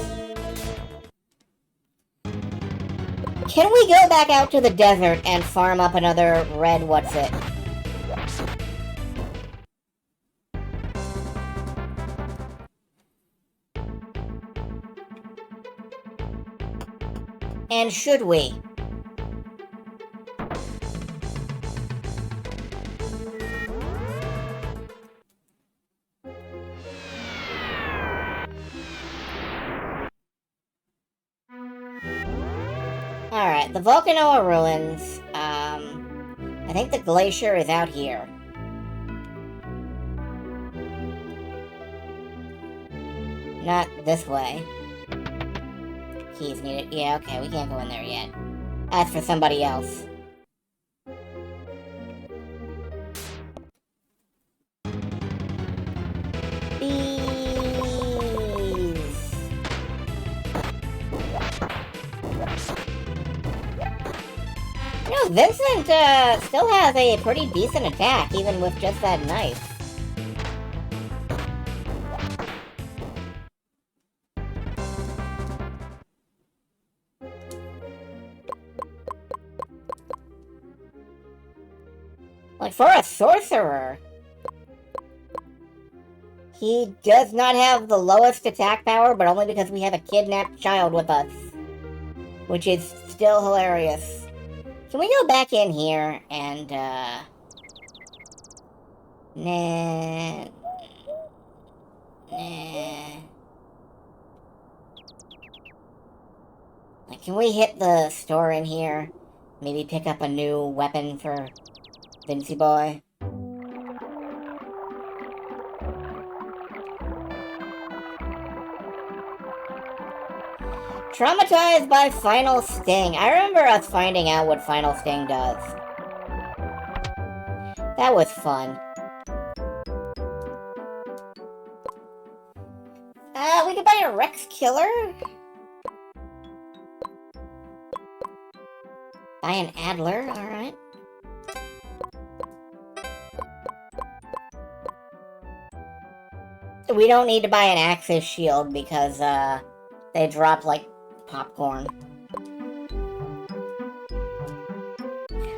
Can we go back out to the desert and farm up another red what's-it? And should we? Alright, the Volcanoa ruins. I think the glacier is out here. Not this way. Keys needed. Yeah, okay, we can't go in there yet. That's for somebody else. You know, Vincent still has a pretty decent attack, even with just that knife. Like, for a sorcerer, he does not have the lowest attack power, but only because we have a kidnapped child with us. Which is still hilarious. Can we go back in here and, Nah. Like, can we hit the store in here? Maybe pick up a new weapon for Vincy Boy? Traumatized by Final Sting. I remember us finding out what Final Sting does. That was fun. We could buy a Rex Killer? Buy an Adler, alright. We don't need to buy an Axis Shield because, they drop like popcorn.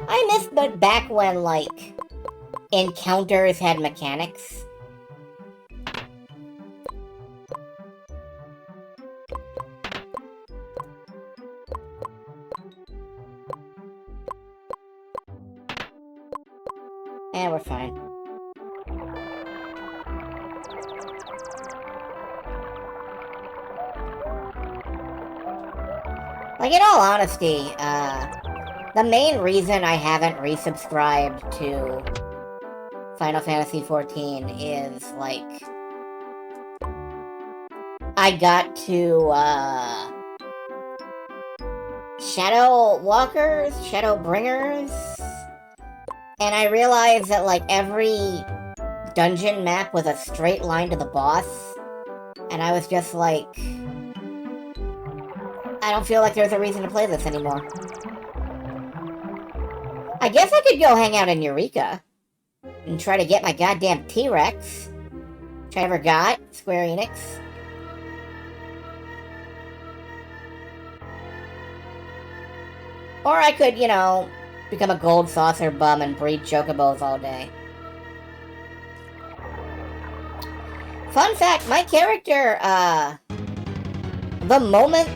I miss but back when, like, encounters had mechanics. We're fine. Like, in all honesty, the main reason I haven't resubscribed to Final Fantasy XIV is, like, I got to, Shadow Walkers, Shadow Bringers, and I realized that, like, every dungeon map was a straight line to the boss, and I was just like, I don't feel like there's a reason to play this anymore. I guess I could go hang out in Eureka and try to get my goddamn T-Rex, which I never got, Square Enix. Or I could, you know, become a gold saucer bum and breed chocobos all day. Fun fact, my character, the moment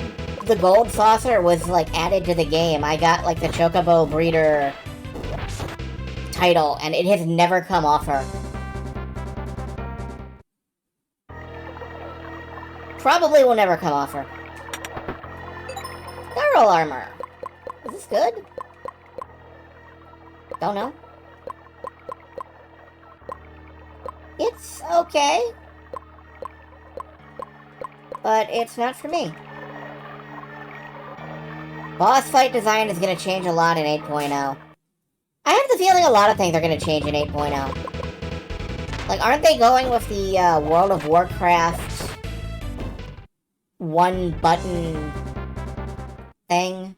the gold saucer was, like, added to the game, I got, like, the chocobo breeder title, and it has never come off her. Probably will never come off her. Barrel armor. Is this good? Don't know. It's okay. But it's not for me. Boss fight design is going to change a lot in 8.0. I have the feeling a lot of things are going to change in 8.0. Like, aren't they going with the World of Warcraft one-button thing?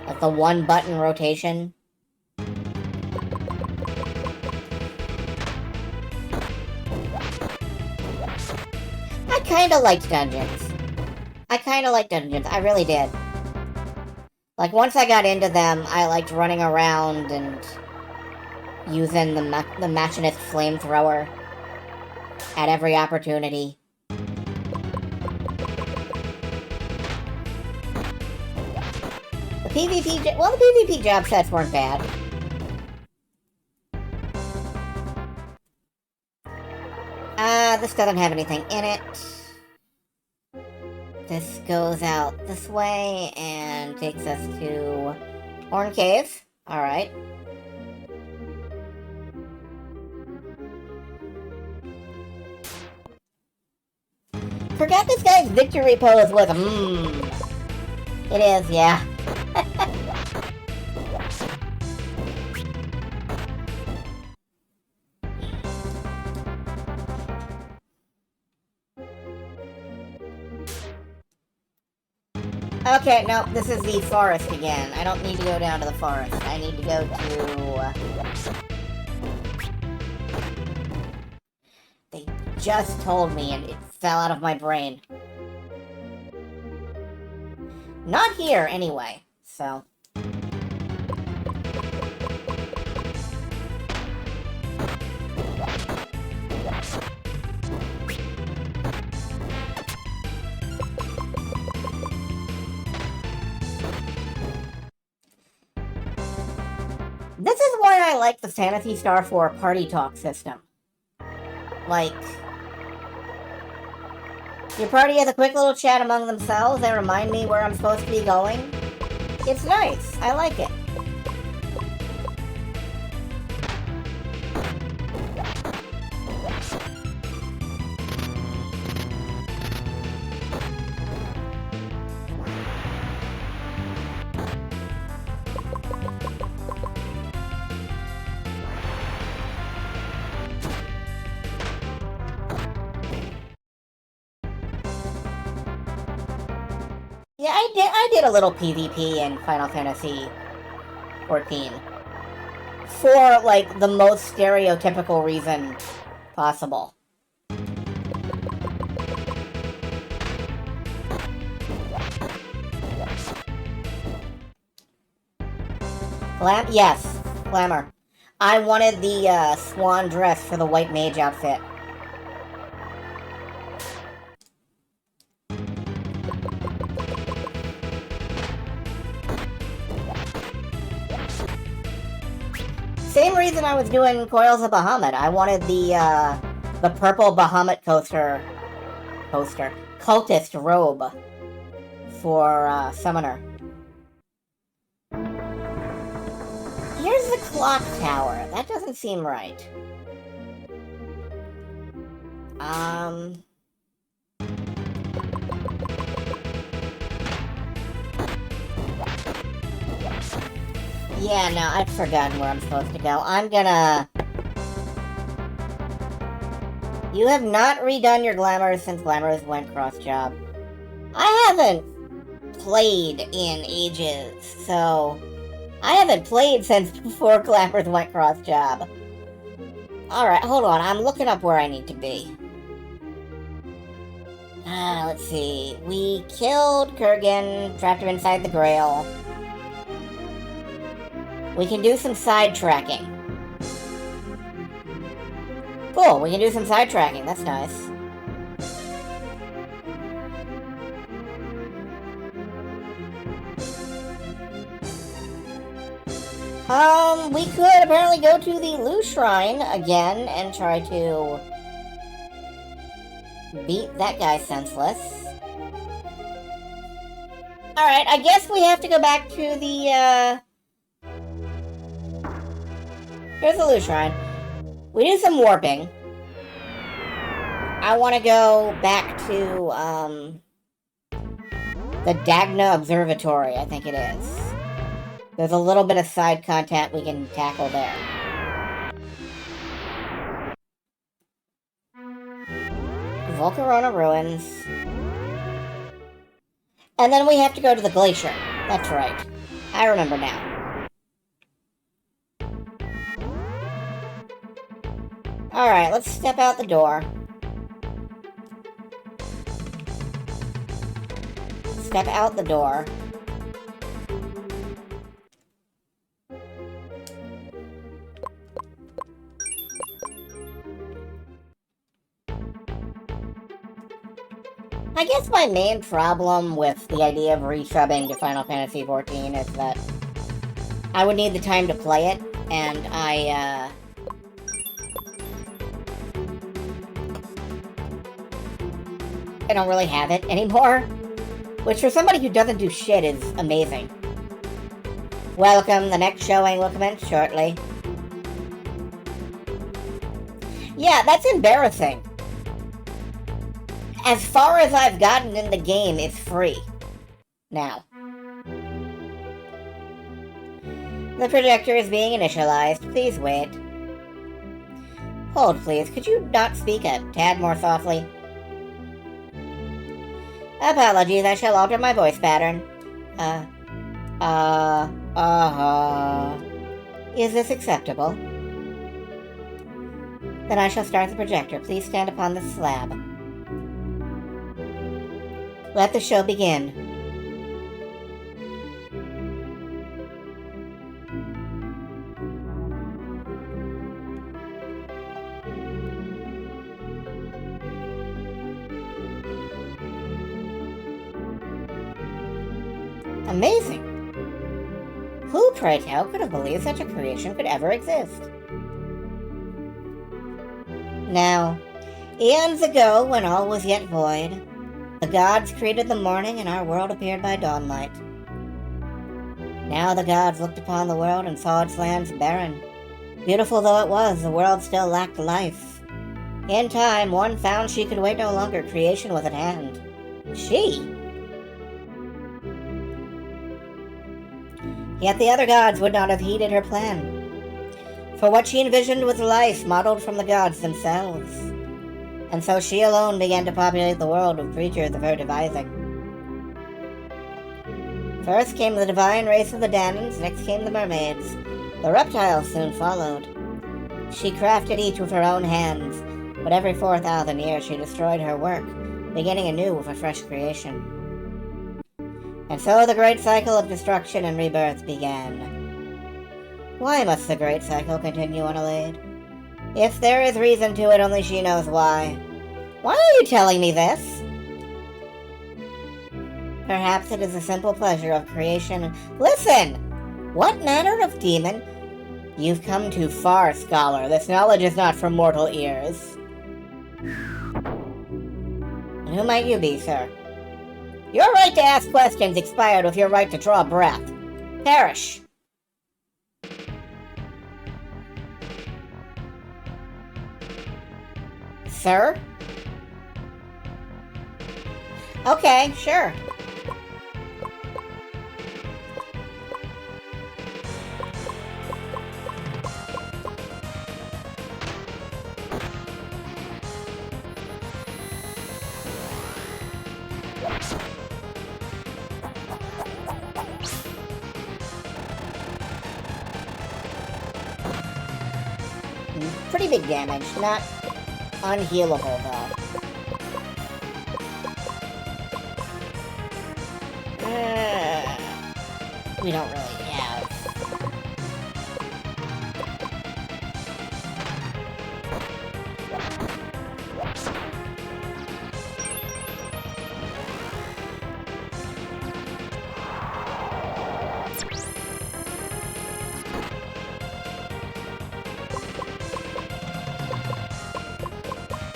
Like the one-button rotation? I kinda liked dungeons. I really did. Like, once I got into them, I liked running around and using the Machinist flamethrower at every opportunity. The PvP job sets weren't bad. This doesn't have anything in it. This goes out this way and takes us to Horn Cave. Alright. forgot this guy's victory pose was It is, yeah. Okay, no, this is the forest again. I don't need to go down to the forest. I need to go to... They just told me and it fell out of my brain. Not here, anyway, so... This is why I like the Phantasy Star 4 Party Talk system. Like, your party has a quick little chat among themselves. They remind me where I'm supposed to be going. It's nice. I like it. Yeah, I did a little PvP in Final Fantasy XIV. For, like, the most stereotypical reason possible. Yes, Glamour. I wanted the swan dress for the white mage outfit. Same reason I was doing Coils of Bahamut. I wanted the purple Bahamut cultist robe for Summoner. Here's the clock tower. That doesn't seem right. Yeah, no, I've forgotten where I'm supposed to go. I'm gonna... You have not redone your Glamour since Glamour's went cross-job. I haven't played in ages, so... I haven't played since before Glamour's went cross-job. Alright, hold on, I'm looking up where I need to be. Let's see. We killed Kurgan, trapped him inside the Grail. We can do some sidetracking. Cool, we can do some sidetracking, that's nice. We could apparently go to the Lu Shrine again and try to beat that guy senseless. Alright, I guess we have to go back to the, Here's the Lu Shrine. We do some warping. I want to go back to, the Dagna Observatory, I think it is. There's a little bit of side content we can tackle there. Volcarona Ruins. And then we have to go to the glacier. That's right. I remember now. Alright, let's step out the door. Step out the door. I guess my main problem with the idea of resubbing to Final Fantasy XIV is that I would need the time to play it, and I don't really have it anymore. Which for somebody who doesn't do shit is amazing. Welcome, the next showing will commence shortly. Yeah, that's embarrassing. As far as I've gotten in the game, it's free. Now. The projector is being initialized. Please wait. Hold, please. Could you not speak a tad more softly? Apologies, I shall alter my voice pattern. Is this acceptable? Then I shall start the projector. Please stand upon the slab. Let the show begin. Amazing! Who, pray tell, could have believed such a creation could ever exist? Now, eons ago, when all was yet void, the gods created the morning and our world appeared by dawnlight. Now the gods looked upon the world and saw its lands barren. Beautiful though it was, the world still lacked life. In time, one found she could wait no longer. Creation was at hand. She? Yet the other gods would not have heeded her plan. For what she envisioned was life modeled from the gods themselves. And so she alone began to populate the world with creatures of her devising. First came the divine race of the Danans, next came the mermaids. The reptiles soon followed. She crafted each with her own hands, but every 4,000 years she destroyed her work, beginning anew with a fresh creation. And so the great cycle of destruction and rebirth began. Why must the great cycle continue unallayed? If there is reason to it, only she knows why. Why are you telling me this? Perhaps it is the simple pleasure of creation. Listen! What manner of demon? You've come too far, scholar. This knowledge is not for mortal ears. And who might you be, sir? Your right to ask questions expired with your right to draw breath. Perish. Sir? Okay, sure. Pretty big damage, not unhealable though. We don't really have.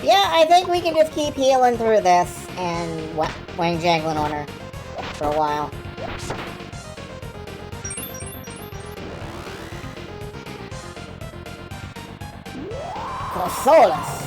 Yeah, I think we can just keep healing through this and wang jangling on her for a while. Solus.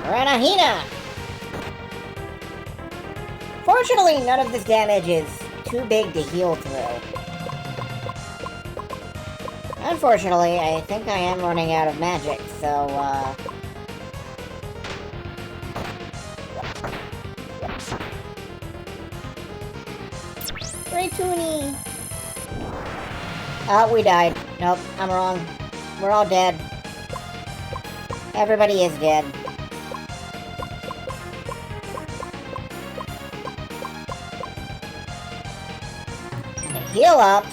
Ranahina! Fortunately, none of this damage is too big to heal through. Unfortunately, I think I am running out of magic, so, Great Toonie! Oh, we died. Nope, I'm wrong. We're all dead. Everybody is dead. Heal up.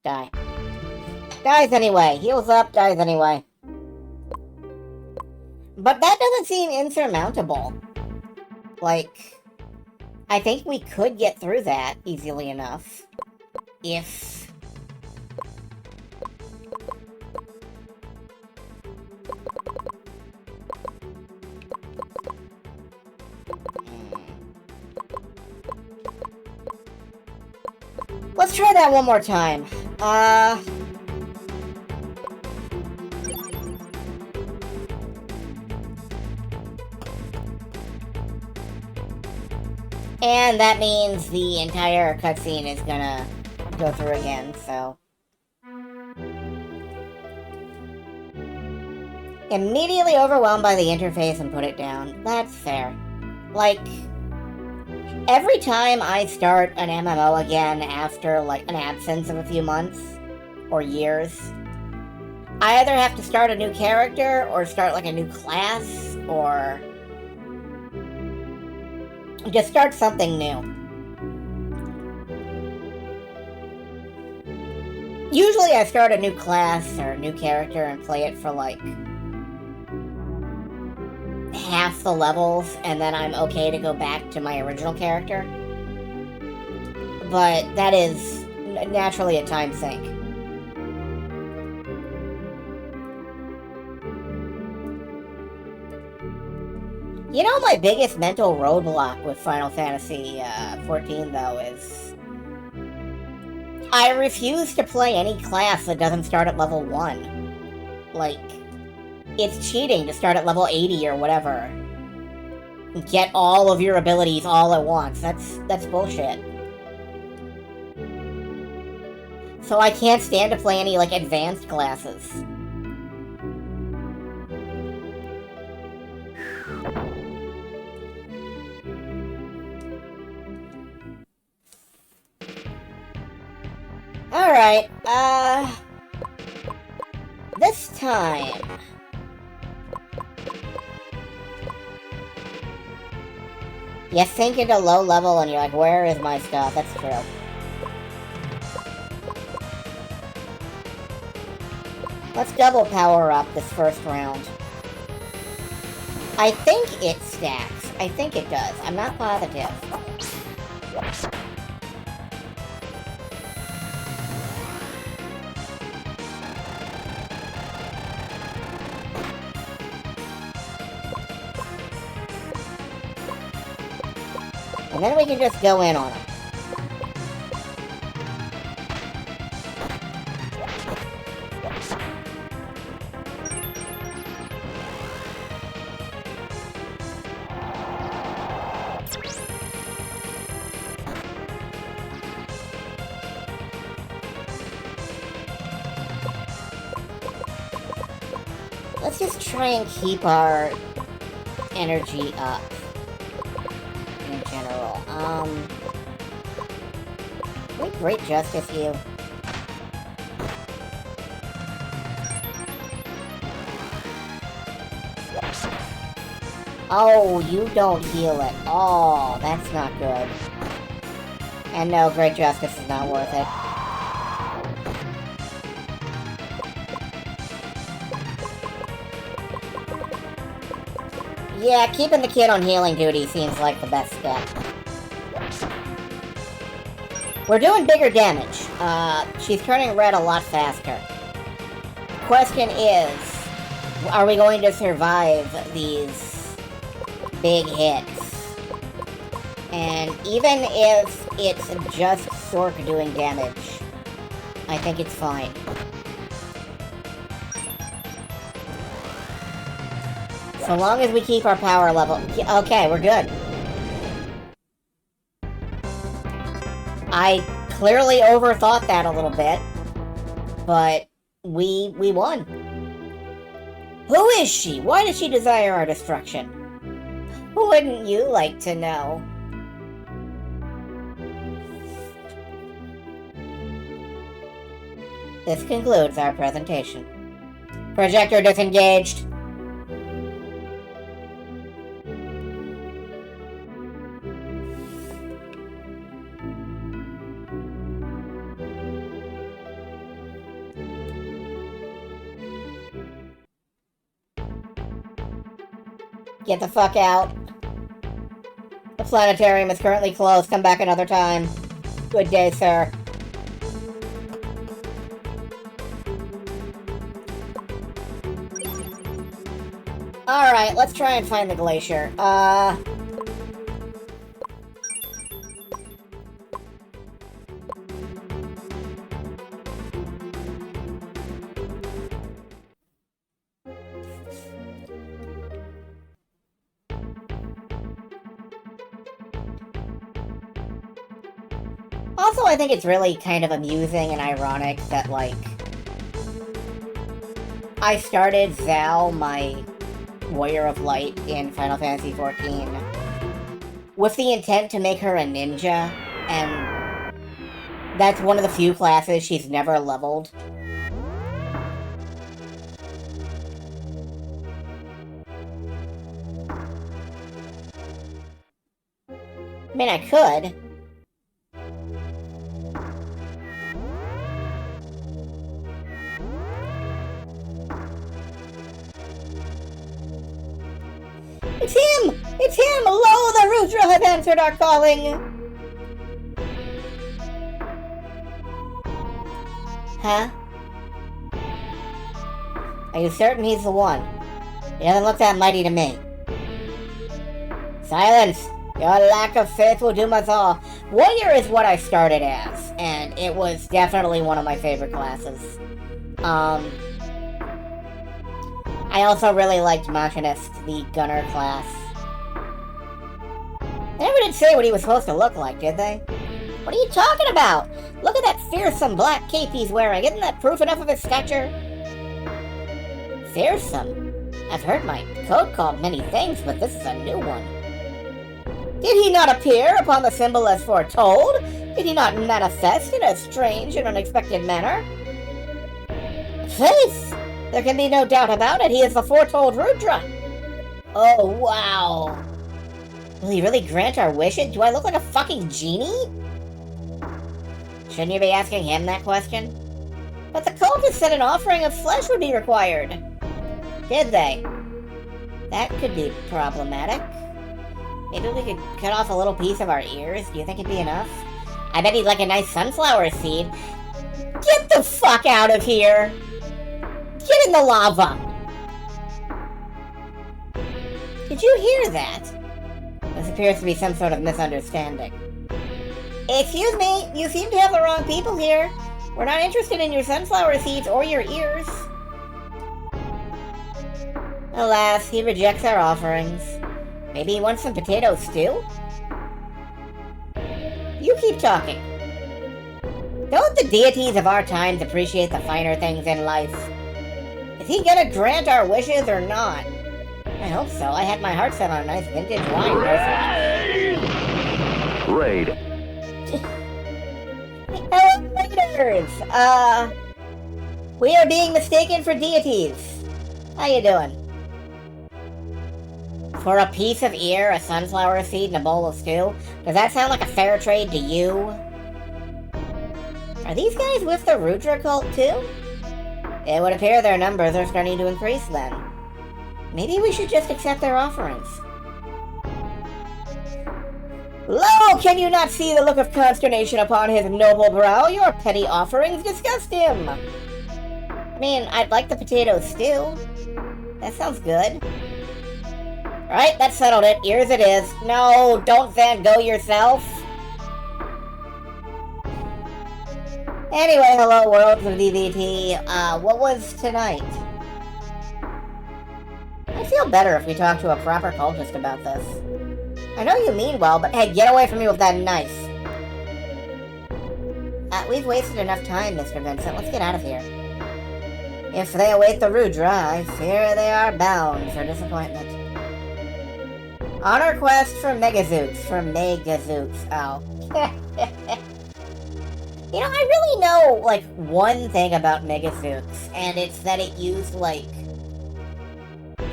Die. Dies anyway. Heals up, dies anyway. But that doesn't seem insurmountable. Like, I think we could get through that easily enough. If... Let's try that one more time. And that means the entire cutscene is gonna go through again, so... Immediately overwhelmed by the interface and put it down. That's fair. Like, every time I start an MMO again after, like, an absence of a few months or years, I either have to start a new character or start, like, a new class or just start something new. Usually I start a new class or a new character and play it for, like, half the levels, and then I'm okay to go back to my original character. But that is naturally a time sink. You know, my biggest mental roadblock with Final Fantasy XIV, though, is I refuse to play any class that doesn't start at level 1. Like, it's cheating to start at level 80 or whatever. Get all of your abilities all at once. That's bullshit. So I can't stand to play any, like, advanced classes. Alright, this time... You sink into low level and you're like, where is my stuff? That's true. Let's double power up this first round. I think it stacks. I think it does. I'm not positive. And then we can just go in on them. Let's just try and keep our energy up. In general. Wait, great justice, you. Oh, you don't heal it. Oh, that's not good. And no, great justice is not worth it. Yeah, keeping the kid on healing duty seems like the best step. We're doing bigger damage. She's turning red a lot faster. Question is, are we going to survive these big hits? And even if it's just Sork doing damage, I think it's fine. So long as we keep our power level... Okay, we're good. I clearly overthought that a little bit, but we won. Who is she? Why does she desire our destruction? Wouldn't you like to know? This concludes our presentation. Projector disengaged. Get the fuck out. The planetarium is currently closed. Come back another time. Good day, sir. Alright, let's try and find the glacier. Also, I think it's really kind of amusing and ironic that, like, I started Zal, my Warrior of Light, in Final Fantasy XIV with the intent to make her a ninja, and that's one of the few classes she's never leveled. I mean, I could. It's him! It's him! Lo, the Rudra have answered our calling! Huh? Are you certain he's the one? He doesn't look that mighty to me. Silence! Your lack of faith will doom us all. Warrior is what I started as, and it was definitely one of my favorite classes. I also really liked Machinist, the gunner class. They never did say what he was supposed to look like, did they? What are you talking about? Look at that fearsome black cape he's wearing. Isn't that proof enough of his stature? Fearsome? I've heard my code called many things, but this is a new one. Did he not appear upon the symbol as foretold? Did he not manifest in a strange and unexpected manner? Faith! There can be no doubt about it. He is the foretold Rudra. Oh, wow. Will he really grant our wishes? Do I look like a fucking genie? Shouldn't you be asking him that question? But the cultists said an offering of flesh would be required. Did they? That could be problematic. Maybe we could cut off a little piece of our ears. Do you think it'd be enough? I bet he'd like a nice sunflower seed. Get the fuck out of here! Get in the lava! Did you hear that? This appears to be some sort of misunderstanding. Excuse me, you seem to have the wrong people here. We're not interested in your sunflower seeds or your ears. Alas, he rejects our offerings. Maybe he wants some potato stew? You keep talking. Don't the deities of our times appreciate the finer things in life? Is he gonna grant our wishes or not? I hope so. I had my heart set on a nice vintage wine. Raid. Hello, raiders! We are being mistaken for deities. How you doing? For a piece of ear, a sunflower seed, and a bowl of stew? Does that sound like a fair trade to you? Are these guys with the Rudra cult too? It would appear their numbers are starting to increase then. Maybe we should just accept their offerings. Lo, can you not see the look of consternation upon his noble brow? Your petty offerings disgust him. I mean, I'd like the potato stew. That sounds good. Right, that settled it. Ears it is. No, don't Van Gogh yourself. Anyway, hello worlds of DVT. What was tonight? I feel better if we talk to a proper cultist about this. I know you mean well, but hey, get away from me with that knife. We've wasted enough time, Mr. Vincent. Let's get out of here. If they await the Rudra, I fear they are bound for disappointment. Honor quest for Megazoots. Oh. You know, I really know, like, one thing about Megazoots, and it's that it used, like,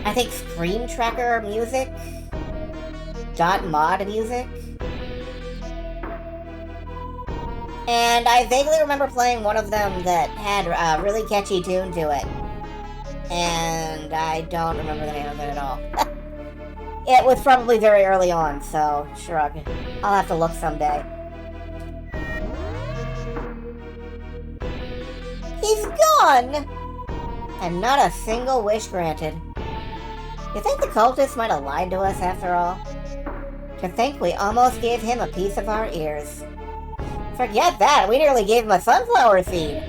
I think Scream Tracker music? .mod music? And I vaguely remember playing one of them that had a really catchy tune to it. And I don't remember the name of it at all. It was probably very early on, so shrug. I'll have to look someday. He's gone! And not a single wish granted. You think the cultists might have lied to us after all? To think we almost gave him a piece of our ears. Forget that, we nearly gave him a sunflower seed.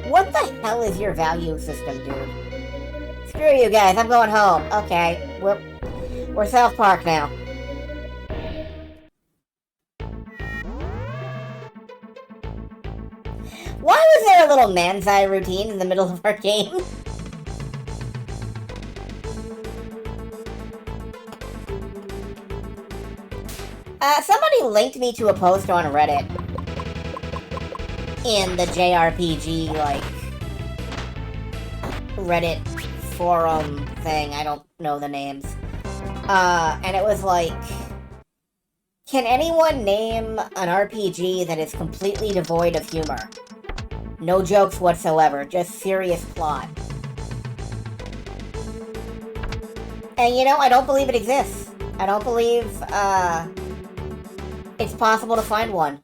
What the hell is your value system, dude? Screw you guys, I'm going home. Okay, we're South Park now. Why was there a little man's eye routine in the middle of our game? Somebody linked me to a post on Reddit in the JRPG, like, Reddit forum thing. I don't know the names. And it was like, can anyone name an RPG that is completely devoid of humor? No jokes whatsoever, just serious plot. And you know, I don't believe it exists. I don't believe, it's possible to find one.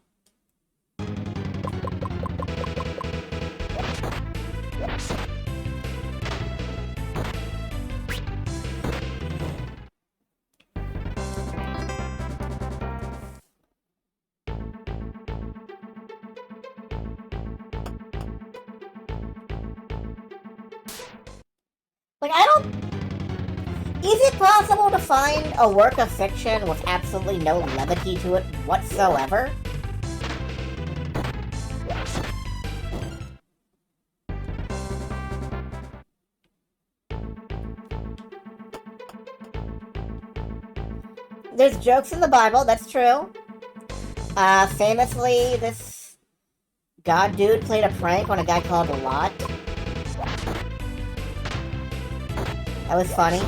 Like, I don't... Is it possible to find a work of fiction with absolutely no levity to it whatsoever? There's jokes in the Bible, that's true. Famously, this god dude played a prank on a guy called Lot. That was funny.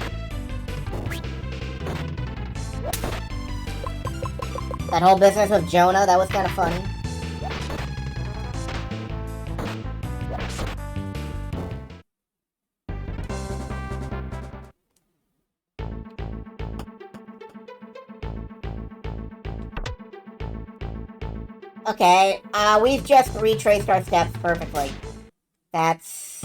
That whole business with Jonah, that was kind of funny. Okay, we've just retraced our steps perfectly. That's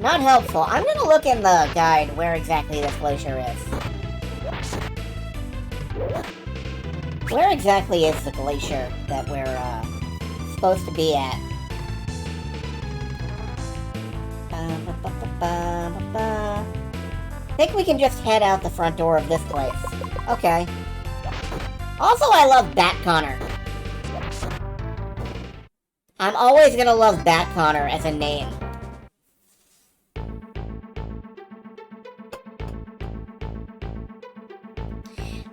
not helpful. I'm gonna look in the guide where exactly this glacier is. Where exactly is the glacier that we're, supposed to be at? I think we can just head out the front door of this place. Okay. Also, I love Bat Connor. I'm always gonna love Bat Connor as a name.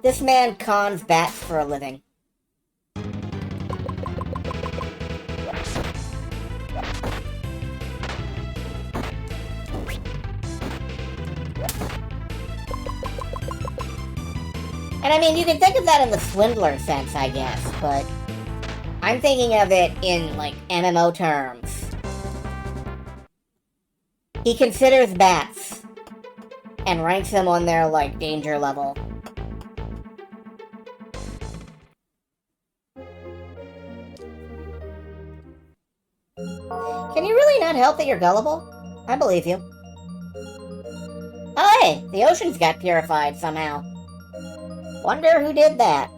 This man cons bats for a living. And I mean, you can think of that in the swindler sense, I guess, but I'm thinking of it in, like, MMO terms. He considers bats and ranks them on their, like, danger level. Can you really not help that you're gullible? I believe you. Oh hey, the oceans got purified somehow. Wonder who did that.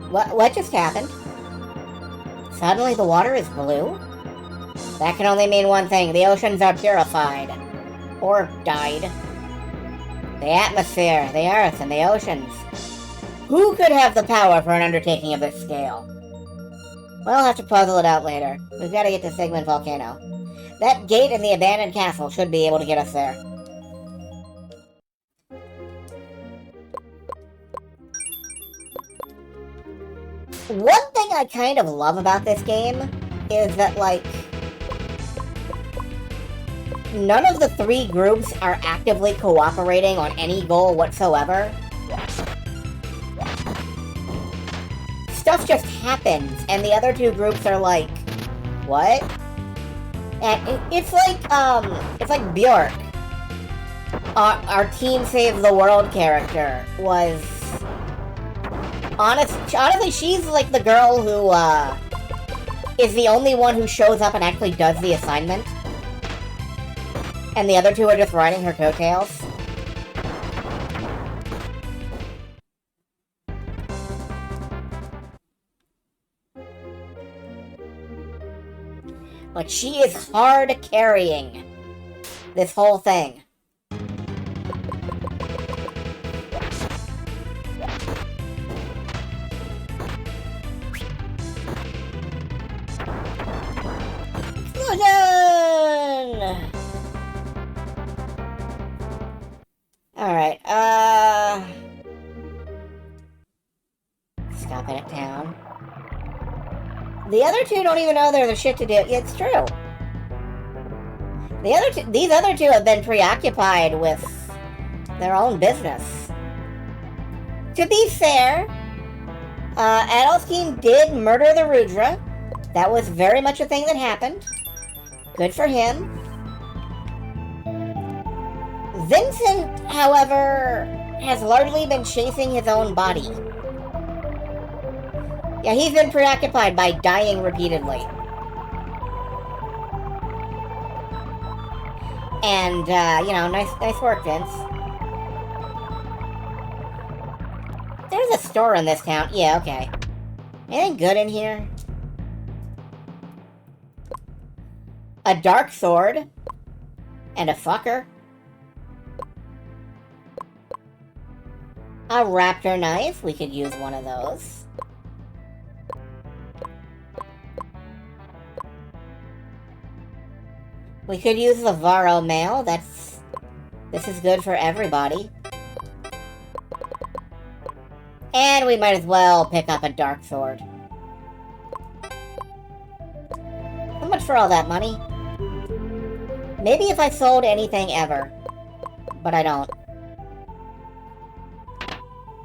What just happened? Suddenly the water is blue? That can only mean one thing. The oceans are purified. Or died. The atmosphere, the earth, and the oceans. Who could have the power for an undertaking of this scale? We'll have to puzzle it out later. We've got to get to Sigmund Volcano. That gate in the abandoned castle should be able to get us there. One thing I kind of love about this game is that, like, none of the three groups are actively cooperating on any goal whatsoever. Stuff just happens, and the other two groups are like, what? And it's like Bjork. Our Team Save the World character was... Honestly, she's like the girl who, is the only one who shows up and actually does the assignment. And the other two are just riding her coattails. Like, she is hard carrying this whole thing. Explosion! Alright, stop it at town. The other two don't even know there's a shit to do. Yeah, it's true. These other two have been preoccupied with their own business. To be fair, Adolfstein did murder the Rudra. That was very much a thing that happened. Good for him. Vincent, however, has largely been chasing his own body. Yeah, he's been preoccupied by dying repeatedly. And, you know, nice work, Vince. There's a store in this town. Yeah, okay. Anything good in here? A dark sword. And a fucker. A raptor knife. We could use one of those. We could use the Varro mail. This is good for everybody. And we might as well pick up a dark sword. How much for all that money? Maybe if I sold anything ever. But I don't.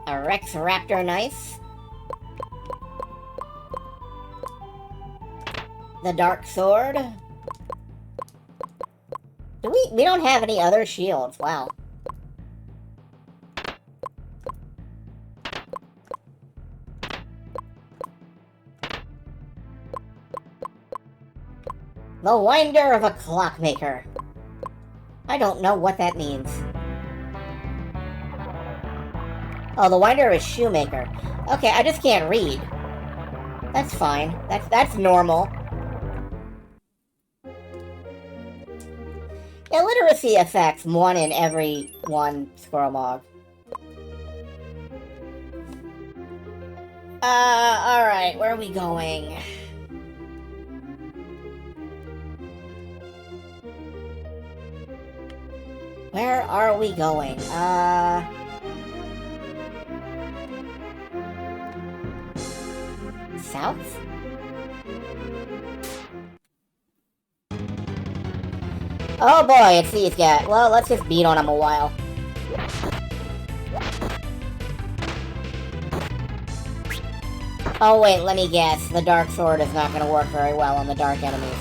A Rex Raptor knife. The dark sword. We don't have any other shields. Wow. The winder of a clockmaker. I don't know what that means. Oh, the winder of a shoemaker. Okay, I just can't read. That's fine. That's normal. Illiteracy affects 1 in every 1 squirrel mog. Alright, where are we going? Where are we going? South? Oh boy, it's these guys. Well, let's just beat on them a while. Oh wait, let me guess. The dark sword is not gonna work very well on the dark enemies.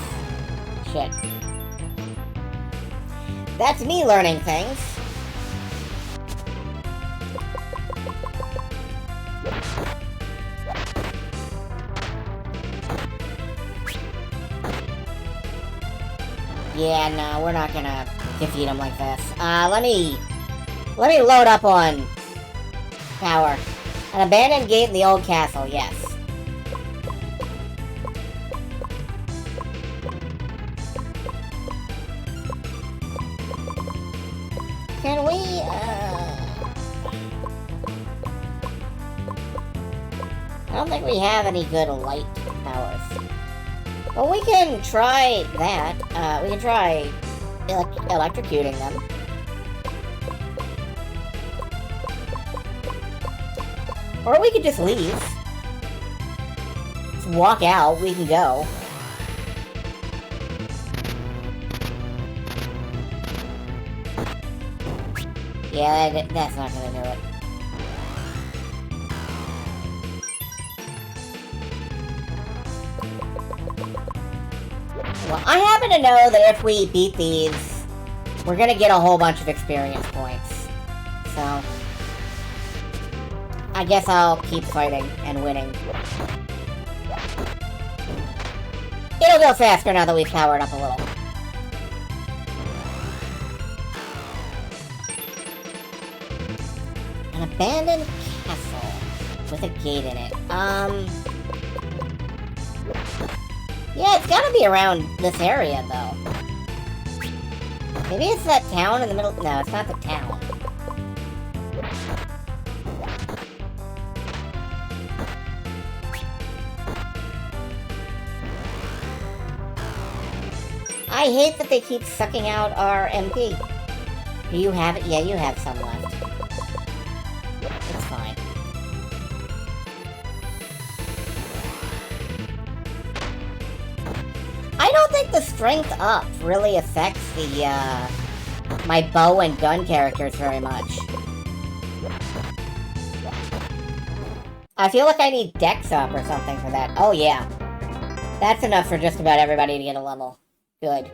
Shit. That's me learning things. Yeah, no, we're not gonna defeat him like this. Let me load up on power. An abandoned gate in the old castle, yes. Can we, I don't think we have any good light powers. Well, we can try that. We can try electrocuting them. Or we could just leave. Just walk out, we can go. Yeah, that's not gonna do it. Well, I happen to know that if we beat these, we're gonna get a whole bunch of experience points. So, I guess I'll keep fighting and winning. It'll go faster now that we've powered up a little. An abandoned castle with a gate in it. Yeah, it's gotta be around this area, though. Maybe it's that town in the middle. No, it's not the town. I hate that they keep sucking out our MP. Do you have it? Yeah, you have some left. It's fine. I don't think the strength up really affects the, my bow and gun characters very much. I feel like I need dex up or something for that. Oh yeah. That's enough for just about everybody to get a level. Good.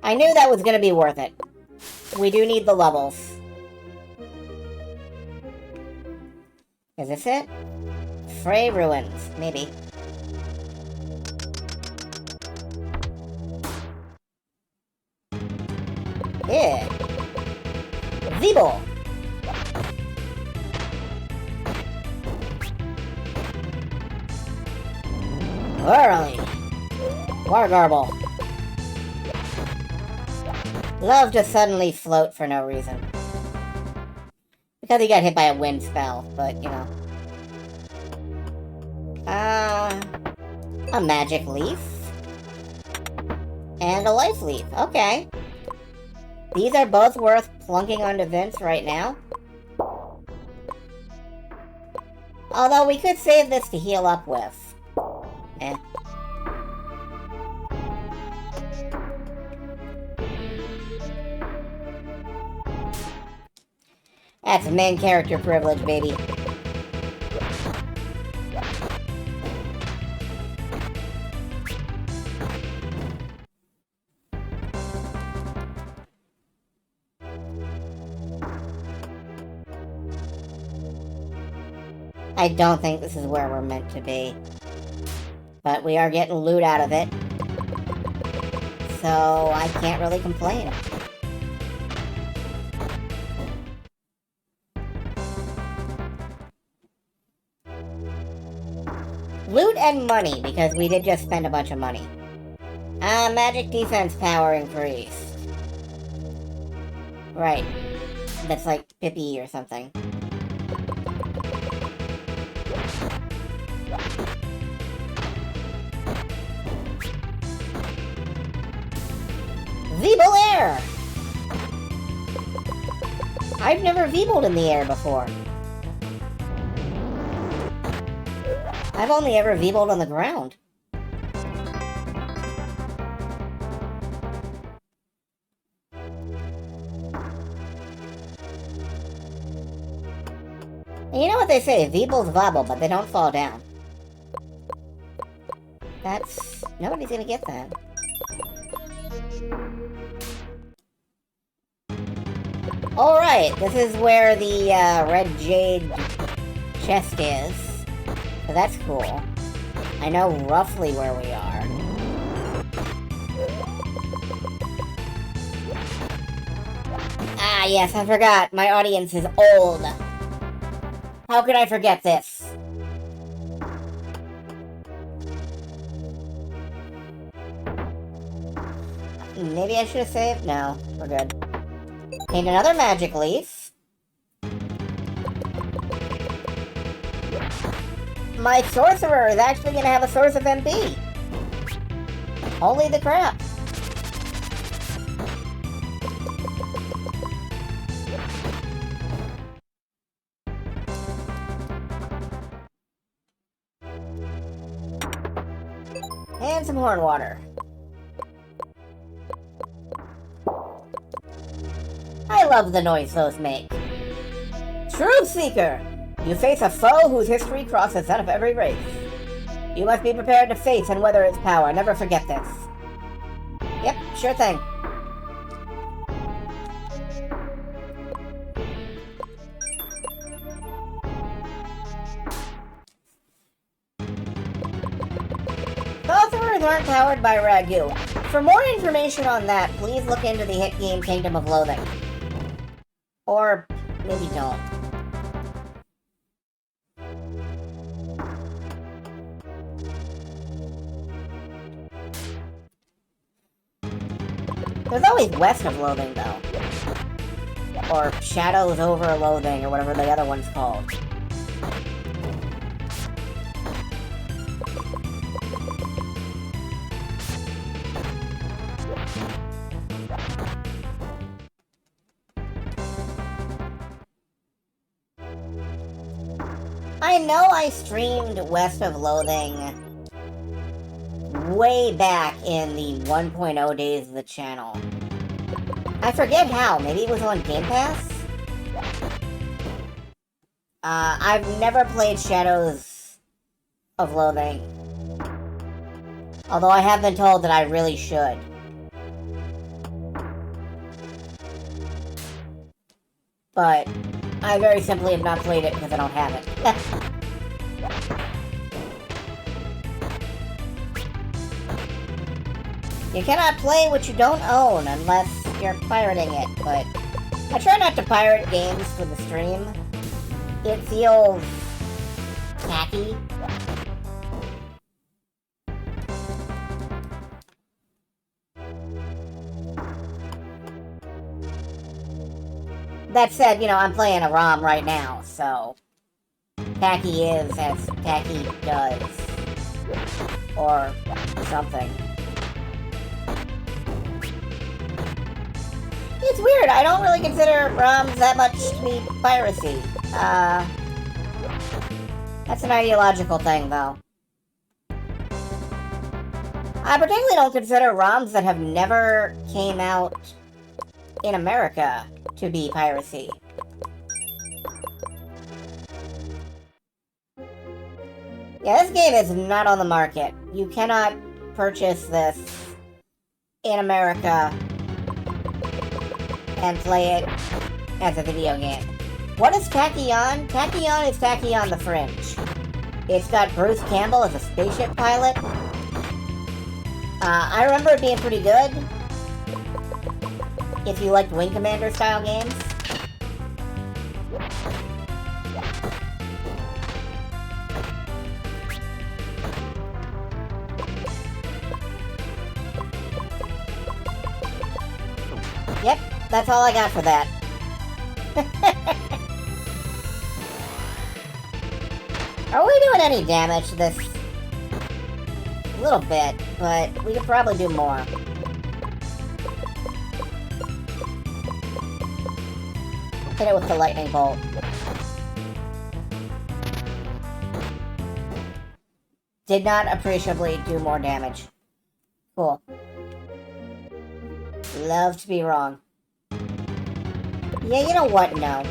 I knew that was gonna be worth it. We do need the levels. Is this it? Frey Ruins, maybe. Yeah. Zeeble! Whirly! Wargarble. Love to suddenly float for no reason. Because he got hit by a wind spell, but, you know. A magic leaf. And a life leaf. Okay. These are both worth plunking onto Vince right now. Although we could save this to heal up with. Eh. That's main character privilege, baby. I don't think this is where we're meant to be. But we are getting loot out of it. So I can't really complain. Loot and money, because we did just spend a bunch of money. Magic defense power increased. Right. That's like Pippi or something. Zeeble Air! I've never Zeebled in the air before. I've only ever Zeebled on the ground. And you know what they say, Zeebles wobble, but they don't fall down. That's... nobody's gonna get that. Alright, this is where the red jade chest is. So that's cool. I know roughly where we are. Ah, yes, I forgot. My audience is old. How could I forget this? Maybe I should have saved? No, we're good. Need another magic leaf. My sorcerer is actually going to have a source of MP. Holy the crap. And some horn water. I love the noise those make. Truth Seeker! You face a foe whose history crosses that of every race. You must be prepared to face and weather its power. Never forget this. Yep, sure thing. Sorcerers aren't powered by Ragu. For more information on that, please look into the hit game Kingdom of Loathing. Or maybe don't. There's always West of Loathing, though. Or Shadows over Loathing, or whatever the other one's called. I know I streamed West of Loathing way back in the 1.0 days of the channel. I forget how. Maybe it was on Game Pass? I've never played Shadows of Loathing. Although I have been told that I really should. But I very simply have not played it because I don't have it. You cannot play what you don't own unless you're pirating it, but I try not to pirate games for the stream. It feels tacky. That said, you know, I'm playing a ROM right now, so tacky is as tacky does. Or something. It's weird, I don't really consider ROMs that much to be piracy. That's an ideological thing, though. I particularly don't consider ROMs that have never came out in America to be piracy. Yeah, this game is not on the market. You cannot purchase this in America and play it as a video game. What is Tachyon? Tachyon is Tachyon the Fringe. It's got Bruce Campbell as a spaceship pilot. I remember it being pretty good. If you liked Wing Commander style games. Yep, that's all I got for that. Are we doing any damage to this? A little bit, but we could probably do more. Hit it with the lightning bolt. Did not appreciably do more damage. Cool. Love to be wrong. Yeah, you know what? No.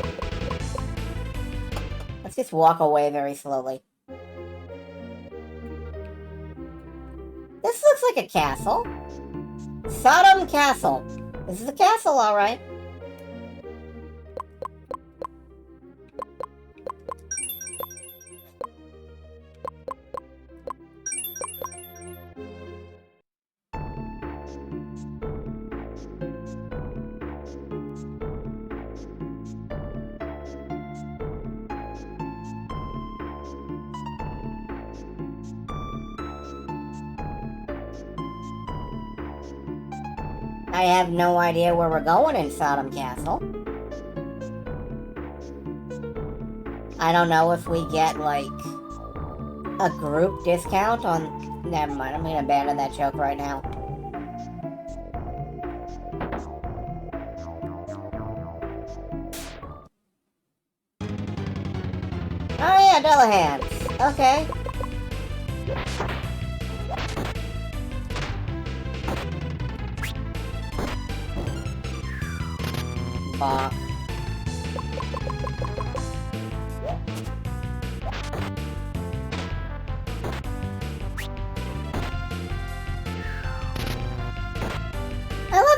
Let's just walk away very slowly. This looks like a castle. Sodom Castle. This is a castle, alright. I have no idea where we're going in Sodom Castle. I don't know if we get, like, a group discount on... Never mind, I'm gonna abandon that joke right now. Oh yeah, Dullahan's. Okay. Bonk.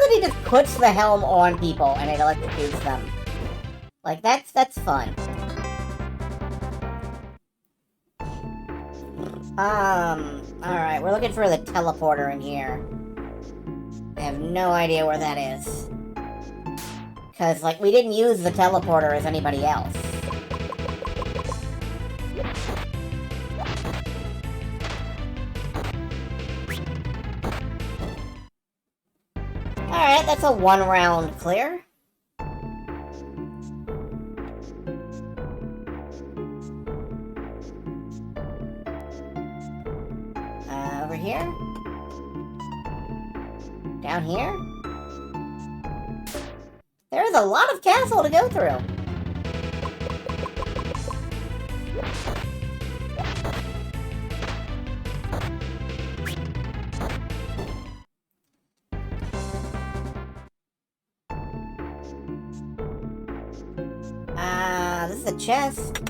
that he just puts the helm on people and it electrocutes them. Like, that's fun. Alright, we're looking for the teleporter in here. I have no idea where that is. Because, like, we didn't use the teleporter as anybody else. Alright, that's a 1 round clear. Over here? Down here? There's a lot of castle to go through. This is a chest.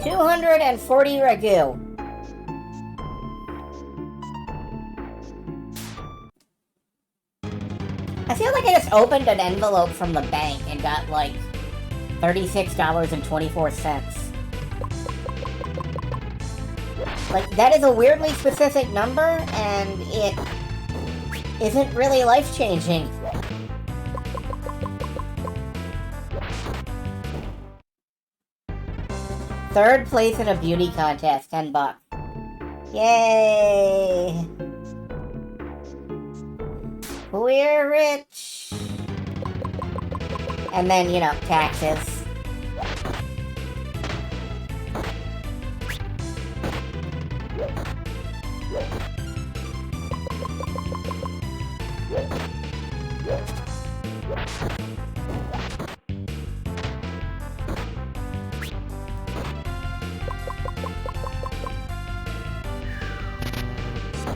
240 ragu. I feel like I just opened an envelope from the bank and got, like, $36.24. Like, that is a weirdly specific number, and it isn't really life-changing. Third place in a beauty contest, $10. Yay! We're rich! And then, you know, taxes.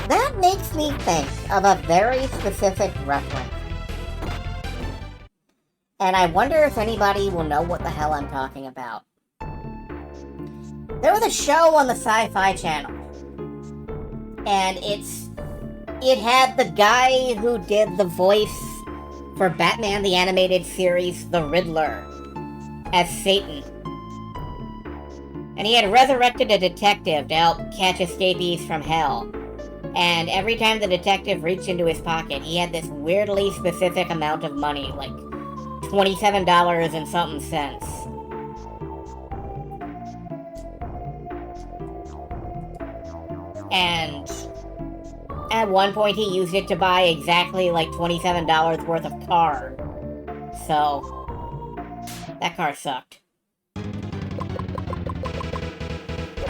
That makes me think of a very specific reference. And I wonder if anybody will know what the hell I'm talking about. There was a show on the Sci-Fi Channel. And it had the guy who did the voice for Batman the Animated Series, the Riddler, as Satan. And he had resurrected a detective to help catch escapees from hell. And every time the detective reached into his pocket, he had this weirdly specific amount of money, like $27 and something cents. And at one point he used it to buy exactly like $27 worth of car. So, that car sucked.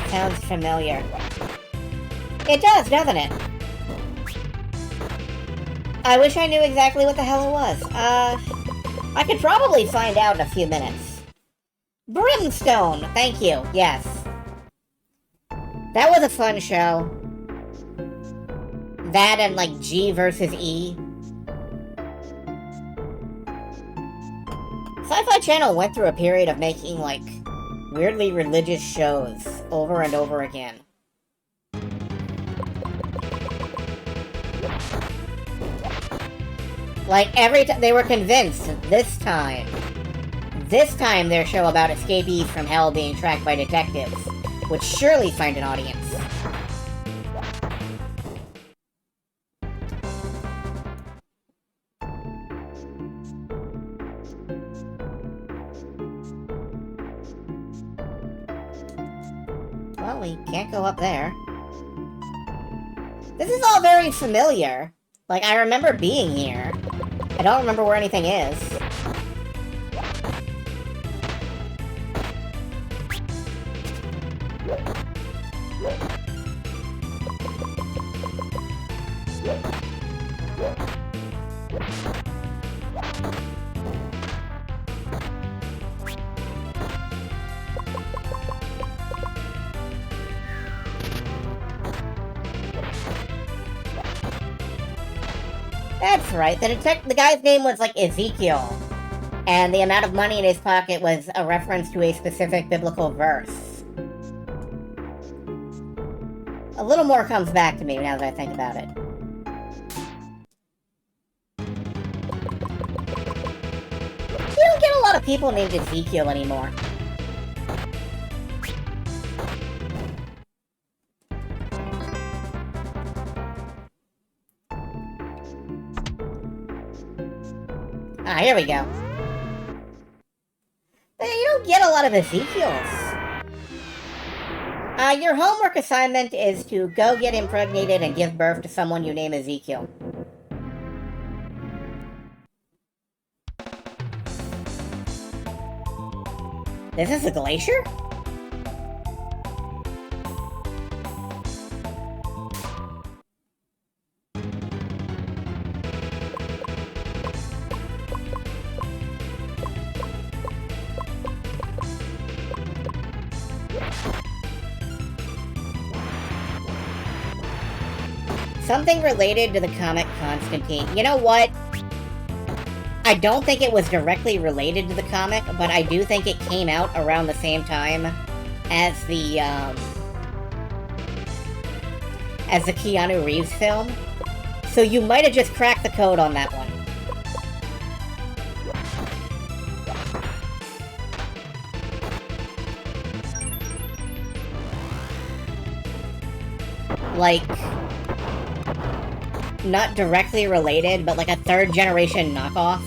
Sounds familiar. It does, doesn't it? I wish I knew exactly what the hell it was. I could probably find out in a few minutes. Brimstone! Thank you, yes. That was a fun show. That and, like, G versus E. Sci-Fi Channel went through a period of making, like, weirdly religious shows over and over again. Like, every time, they were convinced this time their show about escapees from hell being tracked by detectives would surely find an audience. Well, we can't go up there. This is all very familiar. Like, I remember being here. I don't remember where anything is. That's right, the guy's name was, like, Ezekiel. And the amount of money in his pocket was a reference to a specific biblical verse. A little more comes back to me now that I think about it. get a lot of people named Ezekiel anymore. Ah, here we go. You don't get a lot of Ezekiels. Your homework assignment is to go get impregnated and give birth to someone you name Ezekiel. This is a glacier? Something related to the comic Constantine. You know what? I don't think it was directly related to the comic, but I do think it came out around the same time as the Keanu Reeves film. So you might have just cracked the code on that one. Like, not directly related, but like a third-generation knockoff.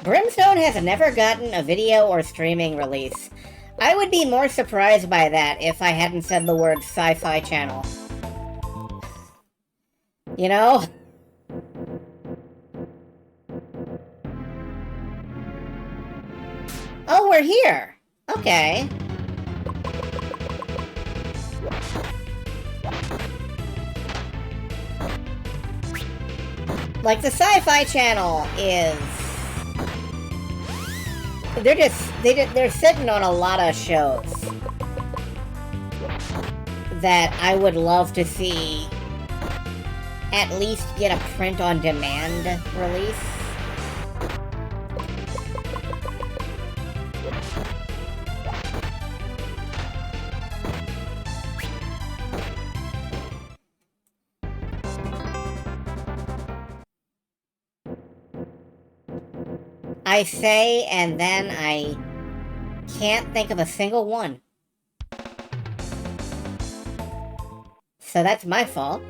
Brimstone has never gotten a video or streaming release. I would be more surprised by that if I hadn't said the word Sci-Fi Channel. You know? Oh, we're here! Okay. Like, the Sci-Fi Channel is... They're sitting on a lot of shows that I would love to see at least get a print-on-demand release. I say, and then I can't think of a single one. So that's my fault.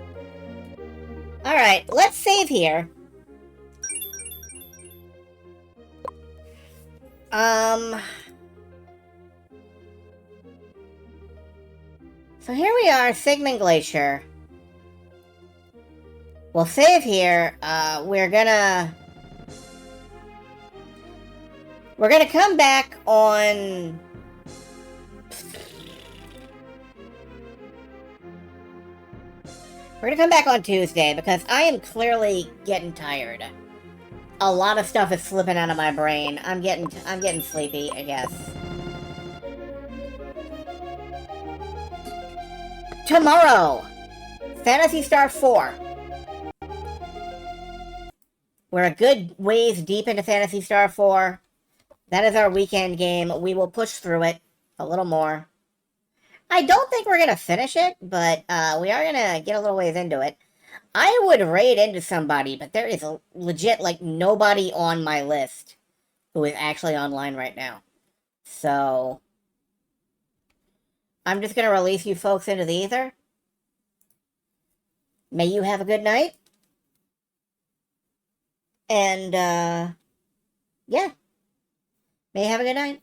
Alright, let's save here. So here we are, Sigmund Glacier. We'll save here. We're gonna come back on... We're gonna come back on Tuesday, because I am clearly getting tired. A lot of stuff is slipping out of my brain. I'm getting sleepy, I guess. Tomorrow! Phantasy Star 4. We're a good ways deep into Phantasy Star 4. That is our weekend game. We will push through it a little more. I don't think we're going to finish it, but we are going to get a little ways into it. I would raid into somebody, but there is legit, like, nobody on my list who is actually online right now. So, I'm just going to release you folks into the ether. May you have a good night. And, yeah. May you have a good night.